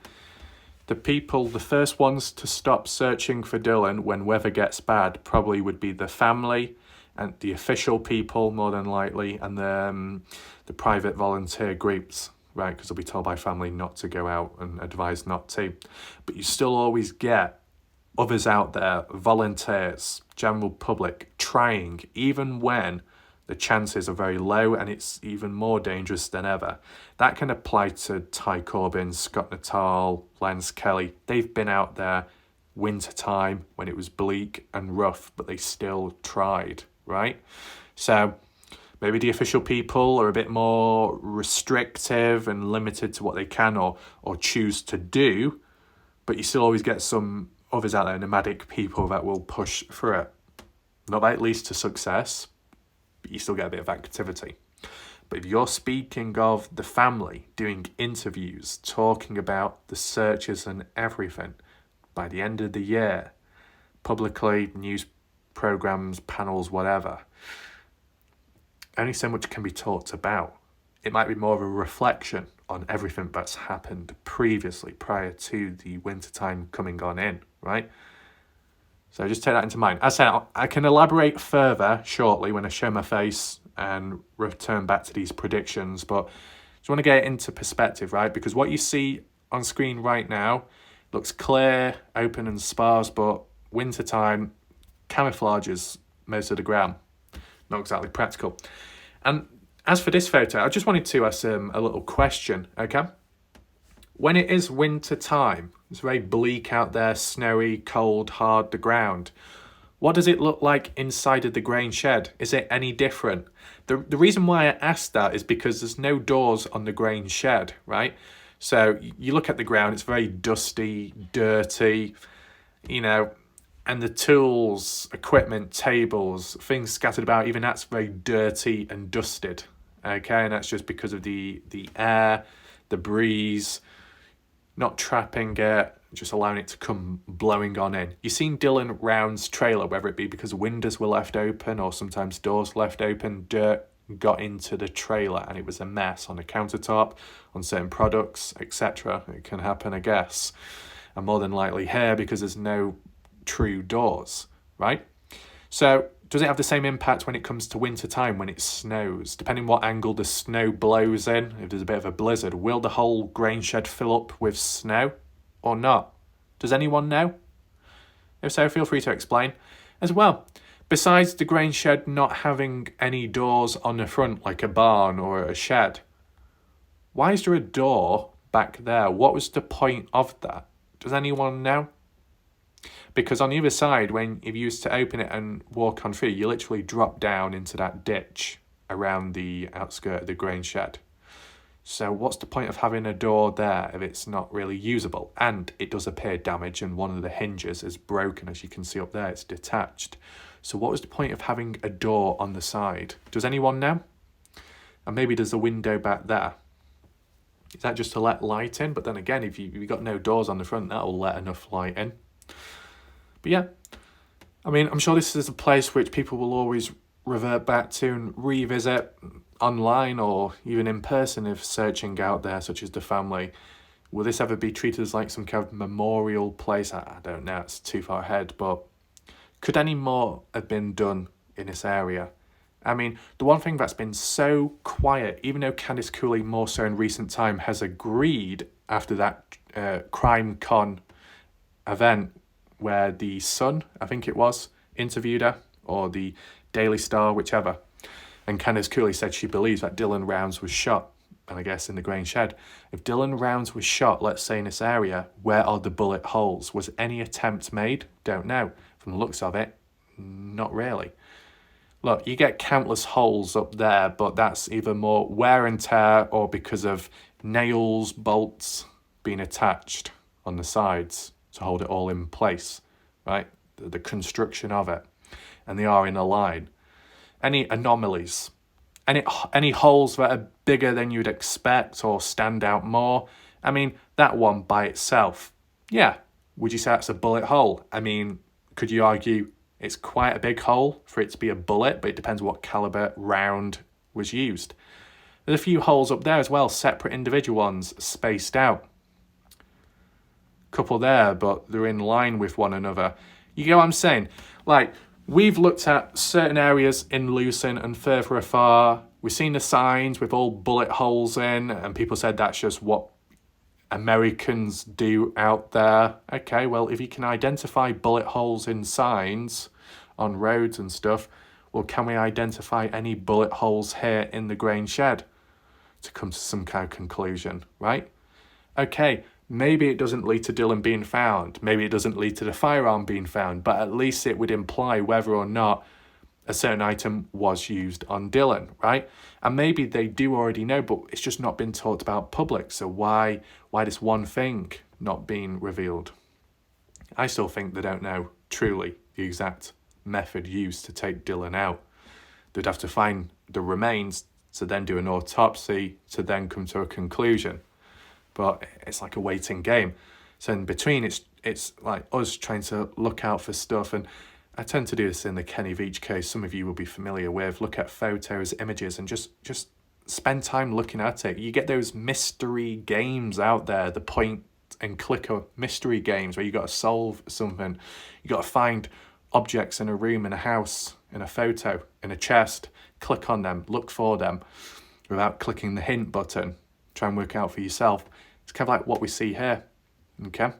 the first ones to stop searching for Dylan when weather gets bad probably would be the family and the official people, more than likely, and the private volunteer groups, right? Because they'll be told by family not to go out and advised not to. But you still always get others out there, volunteers, general public, trying, even when the chances are very low and it's even more dangerous than ever. That can apply to Ty Corbin, Scott Natal, Lance Kelly. They've been out there wintertime when it was bleak and rough, but they still tried, right? So maybe the official people are a bit more restrictive and limited to what they can or choose to do, but you still always get some others out there, nomadic people that will push through it. Not that it leads to success, but you still get a bit of activity. But if you're speaking of the family, doing interviews, talking about the searches and everything, by the end of the year, publicly, news programs, panels, whatever, only so much can be talked about. It might be more of a reflection on everything that's happened previously, prior to the wintertime coming on in, right? So just take that into mind. As I said, I can elaborate further shortly when I show my face and return back to these predictions, but just want to get it into perspective, right? Because what you see on screen right now looks clear, open and sparse, but wintertime camouflages most of the ground. Not exactly practical. And as for this photo, I just wanted to ask a little question, okay? When it is winter time, it's very bleak out there, snowy, cold, hard, the ground. What does it look like inside of the grain shed? Is it any different? The reason why I asked that is because there's no doors on the grain shed, right? So you look at the ground, it's very dusty, dirty, you know, and the tools, equipment, tables, things scattered about, even that's very dirty and dusted, okay? And that's just because of the air, the breeze, not trapping it, just allowing it to come blowing on in. You've seen Dylan Round's trailer, whether it be because windows were left open or sometimes doors left open, dirt got into the trailer and it was a mess on the countertop, on certain products, etc. It can happen, I guess. And more than likely here because there's no true doors, right? So does it have the same impact when it comes to winter time, when it snows? Depending what angle the snow blows in, if there's a bit of a blizzard, will the whole grain shed fill up with snow or not? Does anyone know? If so, feel free to explain. As well, besides the grain shed not having any doors on the front like a barn or a shed, why is there a door back there? What was the point of that? Does anyone know? Because on the other side, if you used to open it and walk on through, you literally drop down into that ditch around the outskirt of the grain shed. So what's the point of having a door there if it's not really usable? And it does appear damaged and one of the hinges is broken, as you can see up there, it's detached. So what was the point of having a door on the side? Does anyone know? And maybe there's a window back there. Is that just to let light in? But then again, if you've got no doors on the front, that'll let enough light in. But yeah, I mean, I'm sure this is a place which people will always revert back to and revisit. online or even in person, if searching out there, such as the family, will this ever be treated as like some kind of memorial place? I don't know, it's too far ahead, but could any more have been done in this area? I mean, the one thing that's been so quiet, even though Candice Cooley more so in recent time has agreed after that Crime Con event where the Sun, I think it was, interviewed her, or the Daily Star, whichever, and Candice Cooley said she believes that Dylan Rounds was shot, and I guess in the Grange Shed. If Dylan Rounds was shot, let's say in this area, where are the bullet holes? Was any attempt made? Don't know. From the looks of it, not really. Look, you get countless holes up there, but that's either more wear and tear or because of nails, bolts being attached on the sides to hold it all in place, right? The construction of it. And they are in a line. Any anomalies? Any holes that are bigger than you'd expect or stand out more? I mean, that one by itself, yeah. Would you say that's a bullet hole? I mean, could you argue it's quite a big hole for it to be a bullet, but it depends what caliber round was used. There's a few holes up there as well, separate individual ones, spaced out. Couple there, but they're in line with one another. You get what I'm saying? Like, we've looked at certain areas in Lucerne and further afar. We've seen the signs with all bullet holes in, and people said that's just what Americans do out there. Okay, well, if you can identify bullet holes in signs on roads and stuff, well, can we identify any bullet holes here in the Grange Shed to come to some kind of conclusion, right? Okay, maybe it doesn't lead to Dylan being found. Maybe it doesn't lead to the firearm being found, but at least it would imply whether or not a certain item was used on Dylan, right? And maybe they do already know, but it's just not been talked about public. So why this one thing not being revealed? I still think they don't know truly the exact method used to take Dylan out. They'd have to find the remains to then do an autopsy to then come to a conclusion. But it's like a waiting game. So in between, it's like us trying to look out for stuff. And I tend to do this in the Kenny Veach case, some of you will be familiar with. Look at photos, images, and just spend time looking at it. You get those mystery games out there, the point and clicker mystery games where you got to solve something. You got to find objects in a room, in a house, in a photo, in a chest, click on them, look for them without clicking the hint button. Try and work out for yourself. It's kind of like what we see here, okay?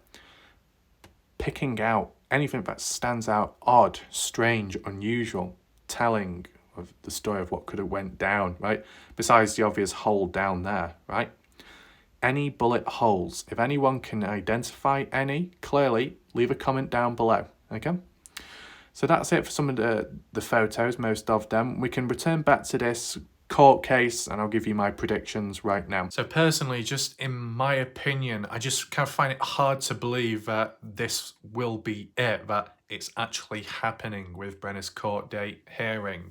Picking out anything that stands out odd, strange, unusual, telling of the story of what could have went down, right? Besides the obvious hole down there, right? Any bullet holes. If anyone can identify any, clearly, leave a comment down below, okay? So that's it for some of the photos, most of them. We can return back to this court case and I'll give you my predictions right now. So personally, just in my opinion, I just kind of find it hard to believe that this will be it, that it's actually happening with Brenner's court date hearing,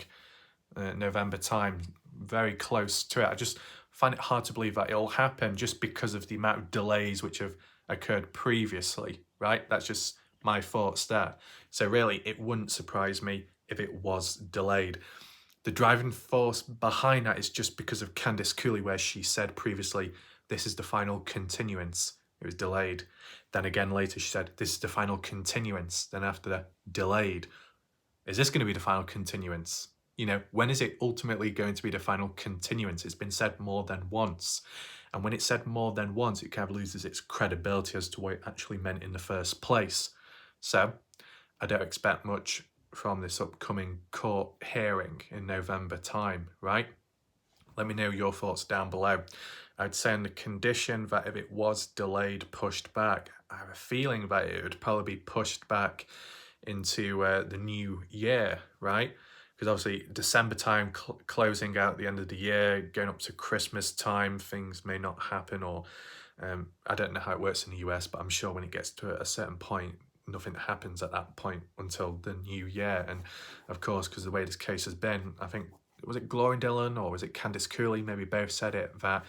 November time, very close to it. I just find it hard to believe that it'll happen just because of the amount of delays which have occurred previously, right? That's just my thoughts there. So really, it wouldn't surprise me if it was delayed. The driving force behind that is just because of Candice Cooley, where she said previously, this is the final continuance. It was delayed. Then again later she said, this is the final continuance. Then after that, delayed. Is this going to be the final continuance? You know, when is it ultimately going to be the final continuance? It's been said more than once. And when it's said more than once, it kind of loses its credibility as to what it actually meant in the first place. So I don't expect much from this upcoming court hearing in November time, right? Let me know your thoughts down below. I'd say on the condition that if it was delayed, pushed back, I have a feeling that it would probably be pushed back into the new year, right? Because obviously December time, closing out the end of the year, going up to Christmas time, things may not happen, or I don't know how it works in the US, but I'm sure when it gets to a certain point, nothing happens at that point until the new year. And of course, because the way this case has been, I think, was it Gloria Dillon or was it Candice Cooley, maybe both said it, that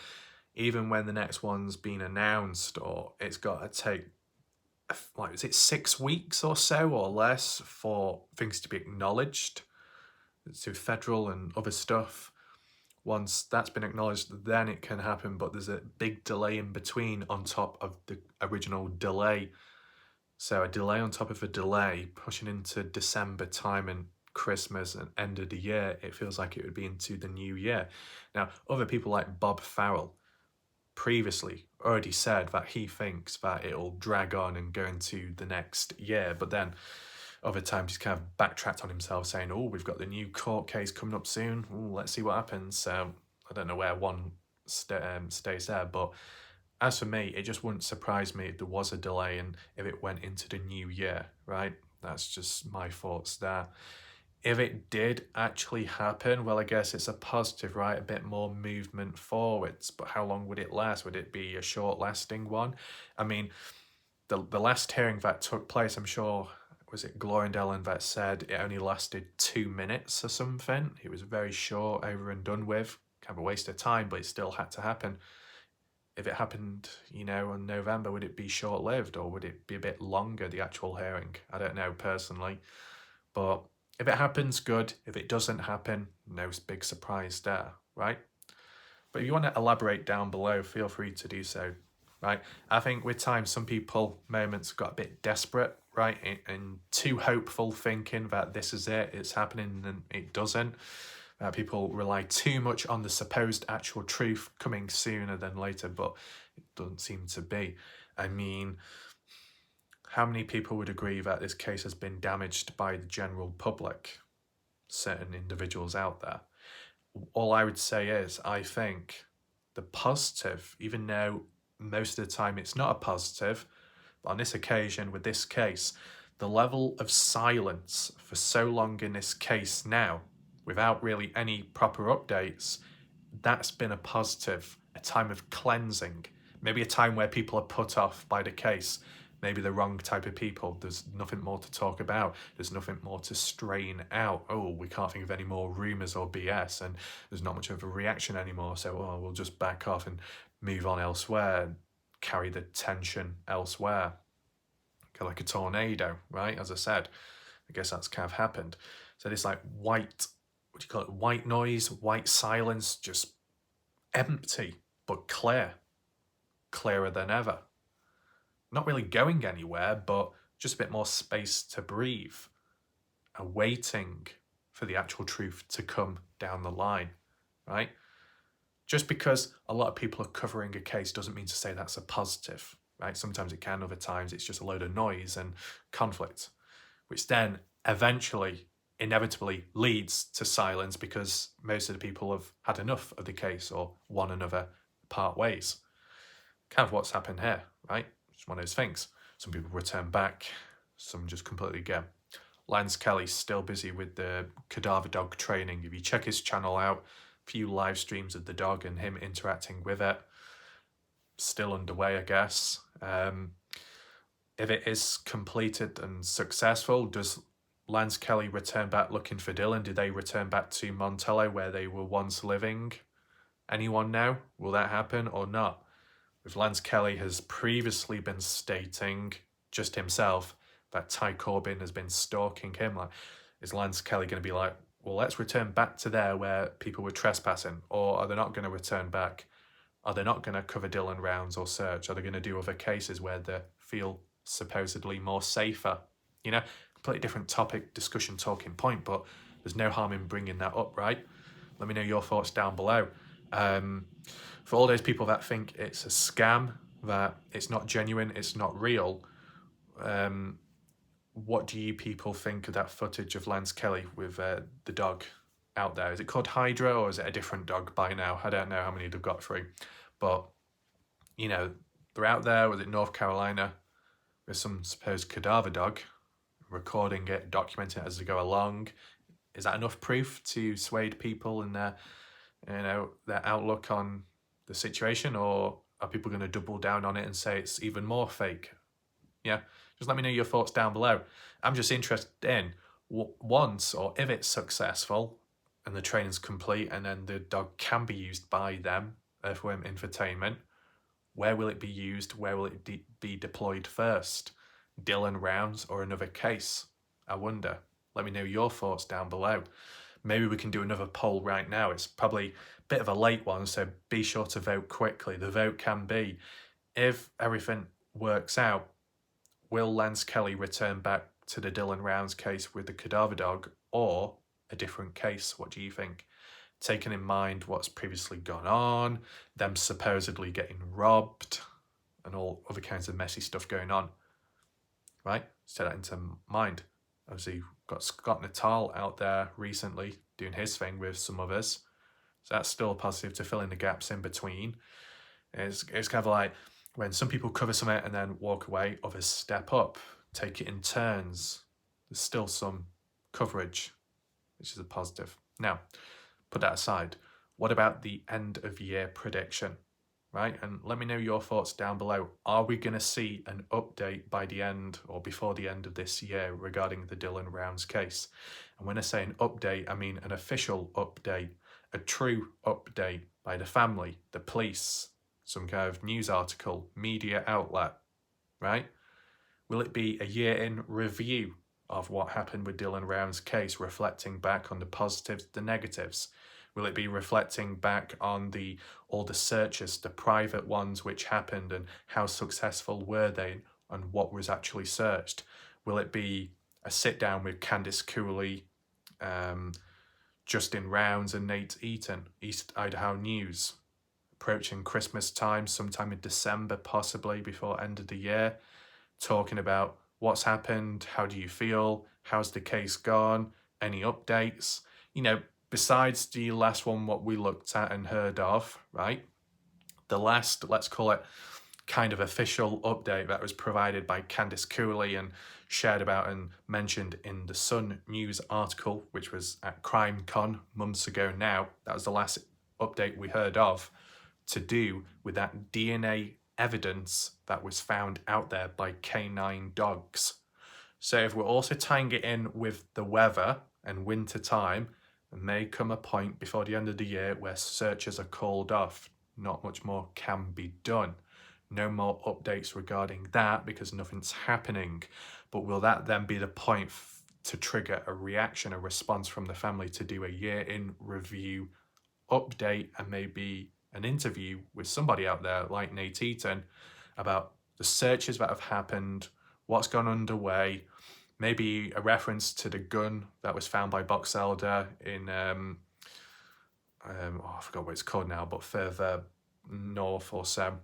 even when the next one's been announced, or it's got to take, like, is it 6 weeks or so or less for things to be acknowledged to federal and other stuff? Once that's been acknowledged, then it can happen, but there's a big delay in between on top of the original delay. So a delay on top of a delay, pushing into December time and Christmas and end of the year, it feels like it would be into the new year. Now, other people like Bob Farrell previously already said that he thinks that it'll drag on and go into the next year, but then other times he's kind of backtracked on himself, saying, oh, we've got the new court case coming up soon. Ooh, let's see what happens. So I don't know where one stays there, but as for me, it just wouldn't surprise me if there was a delay and if it went into the new year, right? That's just my thoughts there. If it did actually happen, well, I guess it's a positive, right? A bit more movement forwards, but how long would it last? Would it be a short-lasting one? I mean, the last hearing that took place, I'm sure, was it Glorindellen that said it only lasted 2 minutes or something? It was very short, over and done with. Kind of a waste of time, but it still had to happen. If it happened, you know, in November, would it be short-lived or would it be a bit longer, the actual hearing? I don't know personally, but if it happens, good. If it doesn't happen, no big surprise there, right? But if you want to elaborate down below, feel free to do so, right? I think with time, some people, moments got a bit desperate, right? And too hopeful, thinking that this is it, it's happening, and it doesn't. People rely too much on the supposed actual truth coming sooner than later, but it doesn't seem to be. I mean, how many people would agree that this case has been damaged by the general public? Certain individuals out there. All I would say is, I think the positive, even though most of the time it's not a positive, but on this occasion with this case, the level of silence for so long in this case now, without really any proper updates, that's been a positive, a time of cleansing, maybe a time where people are put off by the case, maybe the wrong type of people. There's nothing more to talk about. There's nothing more to strain out. Oh, we can't think of any more rumours or BS, and there's not much of a reaction anymore, so we'll just back off and move on elsewhere and carry the tension elsewhere. Like a tornado, right? As I said, I guess that's kind of happened. So this like white, what do you call it? White noise, white silence, just empty, but clear. Clearer than ever. Not really going anywhere, but just a bit more space to breathe. Awaiting for the actual truth to come down the line, right? Just because a lot of people are covering a case doesn't mean to say that's a positive, right? Sometimes it can, other times it's just a load of noise and conflict, which then eventually, inevitably leads to silence because most of the people have had enough of the case or one another part ways. Kind of what's happened here, right? It's one of those things. Some people return back, some just completely go. Lance Kelly's still busy with the cadaver dog training. If you check his channel out, a few live streams of the dog and him interacting with it. Still underway, I guess. If it is completed and successful, does Lance Kelly return back looking for Dylan? Do they return back to Montello where they were once living? Anyone know? Will that happen or not? If Lance Kelly has previously been stating, just himself, that Ty Corbin has been stalking him, like, is Lance Kelly going to be like, well, let's return back to there where people were trespassing? Or are they not going to return back? Are they not going to cover Dylan rounds or search? Are they going to do other cases where they feel supposedly more safer? You know, completely different topic, discussion, talking point, but there's no harm in bringing that up, right? Let me know your thoughts down below. For all those people that think it's a scam, that it's not genuine, it's not real, what do you people think of that footage of Lance Kelly with the dog out there? Is it called Hydra or is it a different dog by now? I don't know how many they've got through, but you know, they're out there. Was it North Carolina with some supposed cadaver dog, recording it, documenting it as they go along? Is that enough proof to sway people in their, you know, their outlook on the situation, or are people going to double down on it and say it's even more fake? Yeah, just let me know your thoughts down below. I'm just interested in once, or if it's successful and the training's complete and then the dog can be used by them, Earthworm Infotainment, where will it be used? Where will it be deployed first? Dylan rounds or another case? I wonder. Let me know your thoughts down below. maybe we can do another poll right now. It's probably a bit of a late one, so be sure to vote quickly. The vote can be, if everything works out, will Lance Kelly return back to the Dylan Rounds case with the cadaver dog, or a different case? What do you think? Taking in mind what's previously gone on, them supposedly getting robbed, and all other kinds of messy stuff going on, right? Take that into mind. Obviously, we've got Scott Natal out there recently doing his thing with some others. So that's still a positive to fill in the gaps in between. It's kind of like when some people cover something and then walk away, others step up, take it in turns. There's still some coverage, which is a positive. Now, put that aside. What about the end of year prediction, right? And let me know your thoughts down below. Are we going to see an update by the end or before the end of this year regarding the Dylan Rounds case? And when I say an update, I mean an official update, a true update by the family, the police, some kind of news article, media outlet, right? Will it be a year in review of what happened with Dylan Rounds' case, reflecting back on the positives, the negatives? Will it be reflecting back on all the searches, the private ones which happened, and how successful were they and what was actually searched? Will it be a sit down with Candice Cooley, Justin Rounds and Nate Eaton, East Idaho News, approaching Christmas time, sometime in December, possibly before end of the year, talking about what's happened, how do you feel, how's the case gone, any updates? You know, besides the last one, what we looked at and heard of, right? The last, let's call it, kind of official update that was provided by Candice Cooley and shared about and mentioned in the Sun News article, which was at CrimeCon months ago now. That was the last update we heard of, to do with that DNA evidence that was found out there by canine dogs. So if we're also tying it in with the weather and winter time, there may come a point before the end of the year where searches are called off. Not much more can be done. No more updates regarding that because nothing's happening. But will that then be the point to trigger a reaction, a response from the family to do a year in review update and maybe an interview with somebody out there like Nate Eaton about the searches that have happened, what's gone underway, maybe a reference to the gun that was found by Box Elder in, I forgot what it's called now, but further north or so.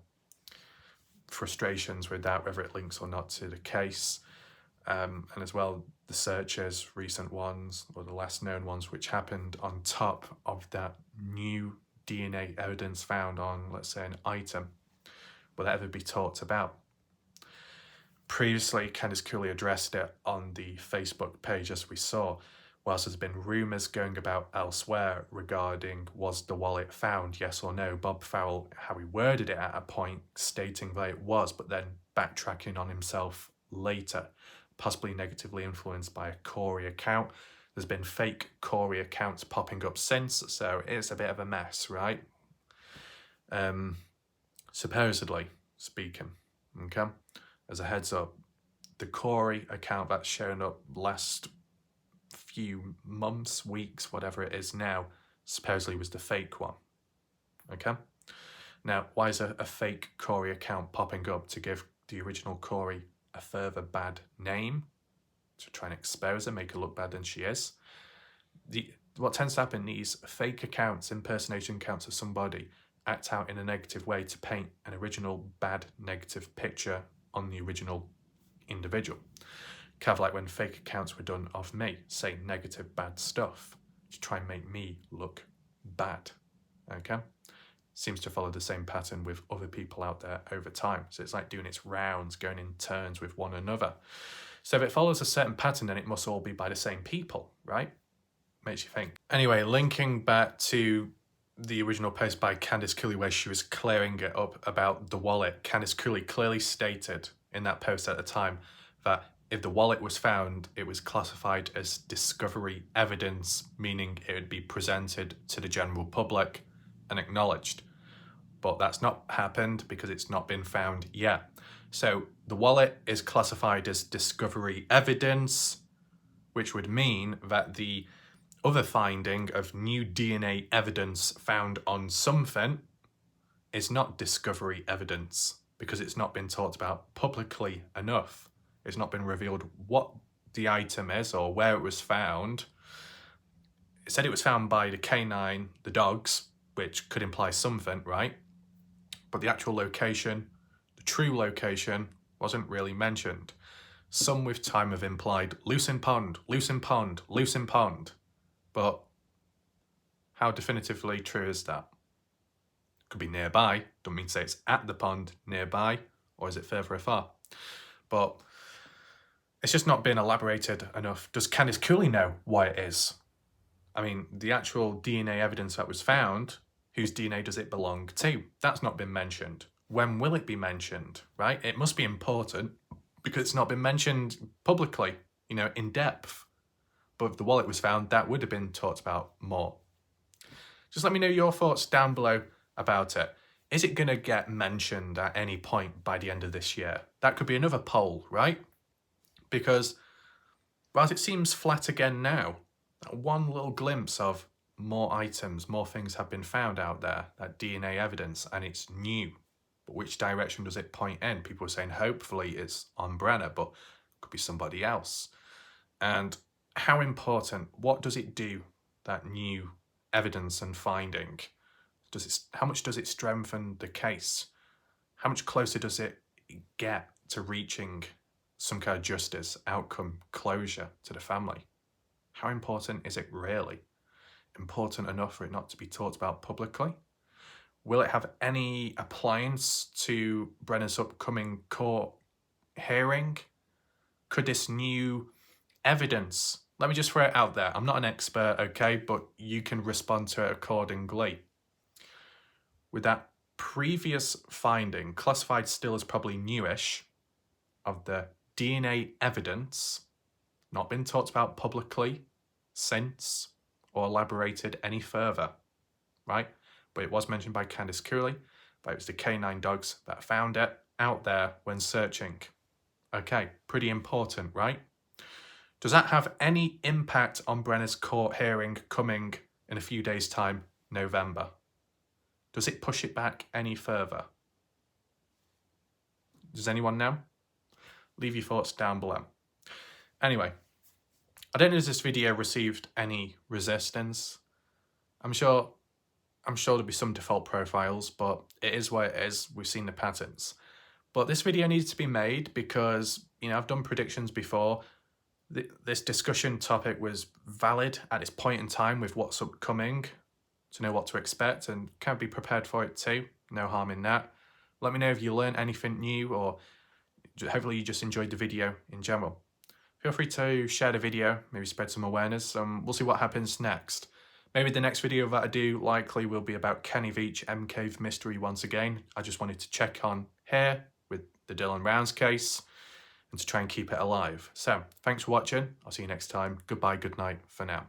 Frustrations with that, whether it links or not to the case. And as well, the searches, recent ones, or the last known ones, which happened on top of that new DNA evidence found on, let's say, an item. Will that ever be talked about? Previously, Candice Cooley addressed it on the Facebook page, as we saw, whilst there's been rumours going about elsewhere regarding was the wallet found, yes or no. Bob Farrell, how he worded it at a point, stating that it was, but then backtracking on himself later, possibly negatively influenced by a Corey account. There's been fake Corey accounts popping up since, so it's a bit of a mess, right? Supposedly speaking, okay? As a heads up, the Corey account that's shown up last few months, weeks, whatever it is now, supposedly was the fake one, okay? Now, why is a fake Corey account popping up? To give the original Corey a further bad name, to try and expose her, make her look bad than she is. What tends to happen, these fake accounts, impersonation accounts of somebody, act out in a negative way to paint an original bad negative picture on the original individual. Kind of like when fake accounts were done of me, saying negative bad stuff to try and make me look bad, okay? Seems to follow the same pattern with other people out there over time. So it's like doing its rounds, going in turns with one another. So if it follows a certain pattern, then it must all be by the same people, right? Makes you think. Anyway, linking back to the original post by Candice Cooley where she was clearing it up about the wallet, Candice Cooley clearly stated in that post at the time that if the wallet was found, it was classified as discovery evidence, meaning it would be presented to the general public and acknowledged. But that's not happened because it's not been found yet. So the wallet is classified as discovery evidence, which would mean that the other finding of new DNA evidence found on something is not discovery evidence because it's not been talked about publicly enough. It's not been revealed what the item is or where it was found. It said it was found by the canine, the dogs, which could imply something, right? But the actual location, the true location, wasn't really mentioned. Some with time have implied Lucin Pond, Lucin Pond, Lucin Pond. But how definitively true is that? Could be nearby, don't mean to say it's at the pond nearby, or is it further afar? But it's just not been elaborated enough. Does Candice Cooley know why it is? I mean, the actual DNA evidence that was found, whose DNA does it belong to? That's not been mentioned. When will it be mentioned, right? It must be important because it's not been mentioned publicly, in depth. But if the wallet was found, that would have been talked about more. Just let me know your thoughts down below about it. Is it going to get mentioned at any point by the end of this year? That could be another poll, right? Because whilst it seems flat again now, that one little glimpse of more items, more things have been found out there, that DNA evidence, and it's new. But which direction does it point in? People are saying hopefully it's on Brenner, but it could be somebody else. And how important, what does it do, that new evidence and finding? How much does it strengthen the case? How much closer does it get to reaching some kind of justice, outcome, closure to the family? How important is it really? Important enough for it not to be talked about publicly? Will it have any appliance to Brenner's upcoming court hearing? Could this new evidence, let me just throw it out there, I'm not an expert, okay, but you can respond to it accordingly. With that previous finding, classified still as probably newish, of the DNA evidence, not been talked about publicly since or elaborated any further, right? But it was mentioned by Candice Cooley, but it was the canine dogs that found it out there when searching. Okay, pretty important, right? Does that have any impact on Brenner's court hearing coming in a few days' time, November? Does it push it back any further? Does anyone know? Leave your thoughts down below. Anyway, I don't know if this video received any resistance. I'm sure there'll be some default profiles, but it is what it is. We've seen the patterns. But this video needs to be made because, I've done predictions before. This discussion topic was valid at this point in time with what's upcoming, to know what to expect and kind of be prepared for it too. No harm in that. Let me know if you learned anything new or hopefully you just enjoyed the video in general. Feel free to share the video, maybe spread some awareness, and we'll see what happens next. Maybe the next video that I do likely will be about Kenny Veach M Cave mystery once again. I just wanted to check on here with the Dylan Rounds case and to try and keep it alive. So, thanks for watching. I'll see you next time. Goodbye, good night for now.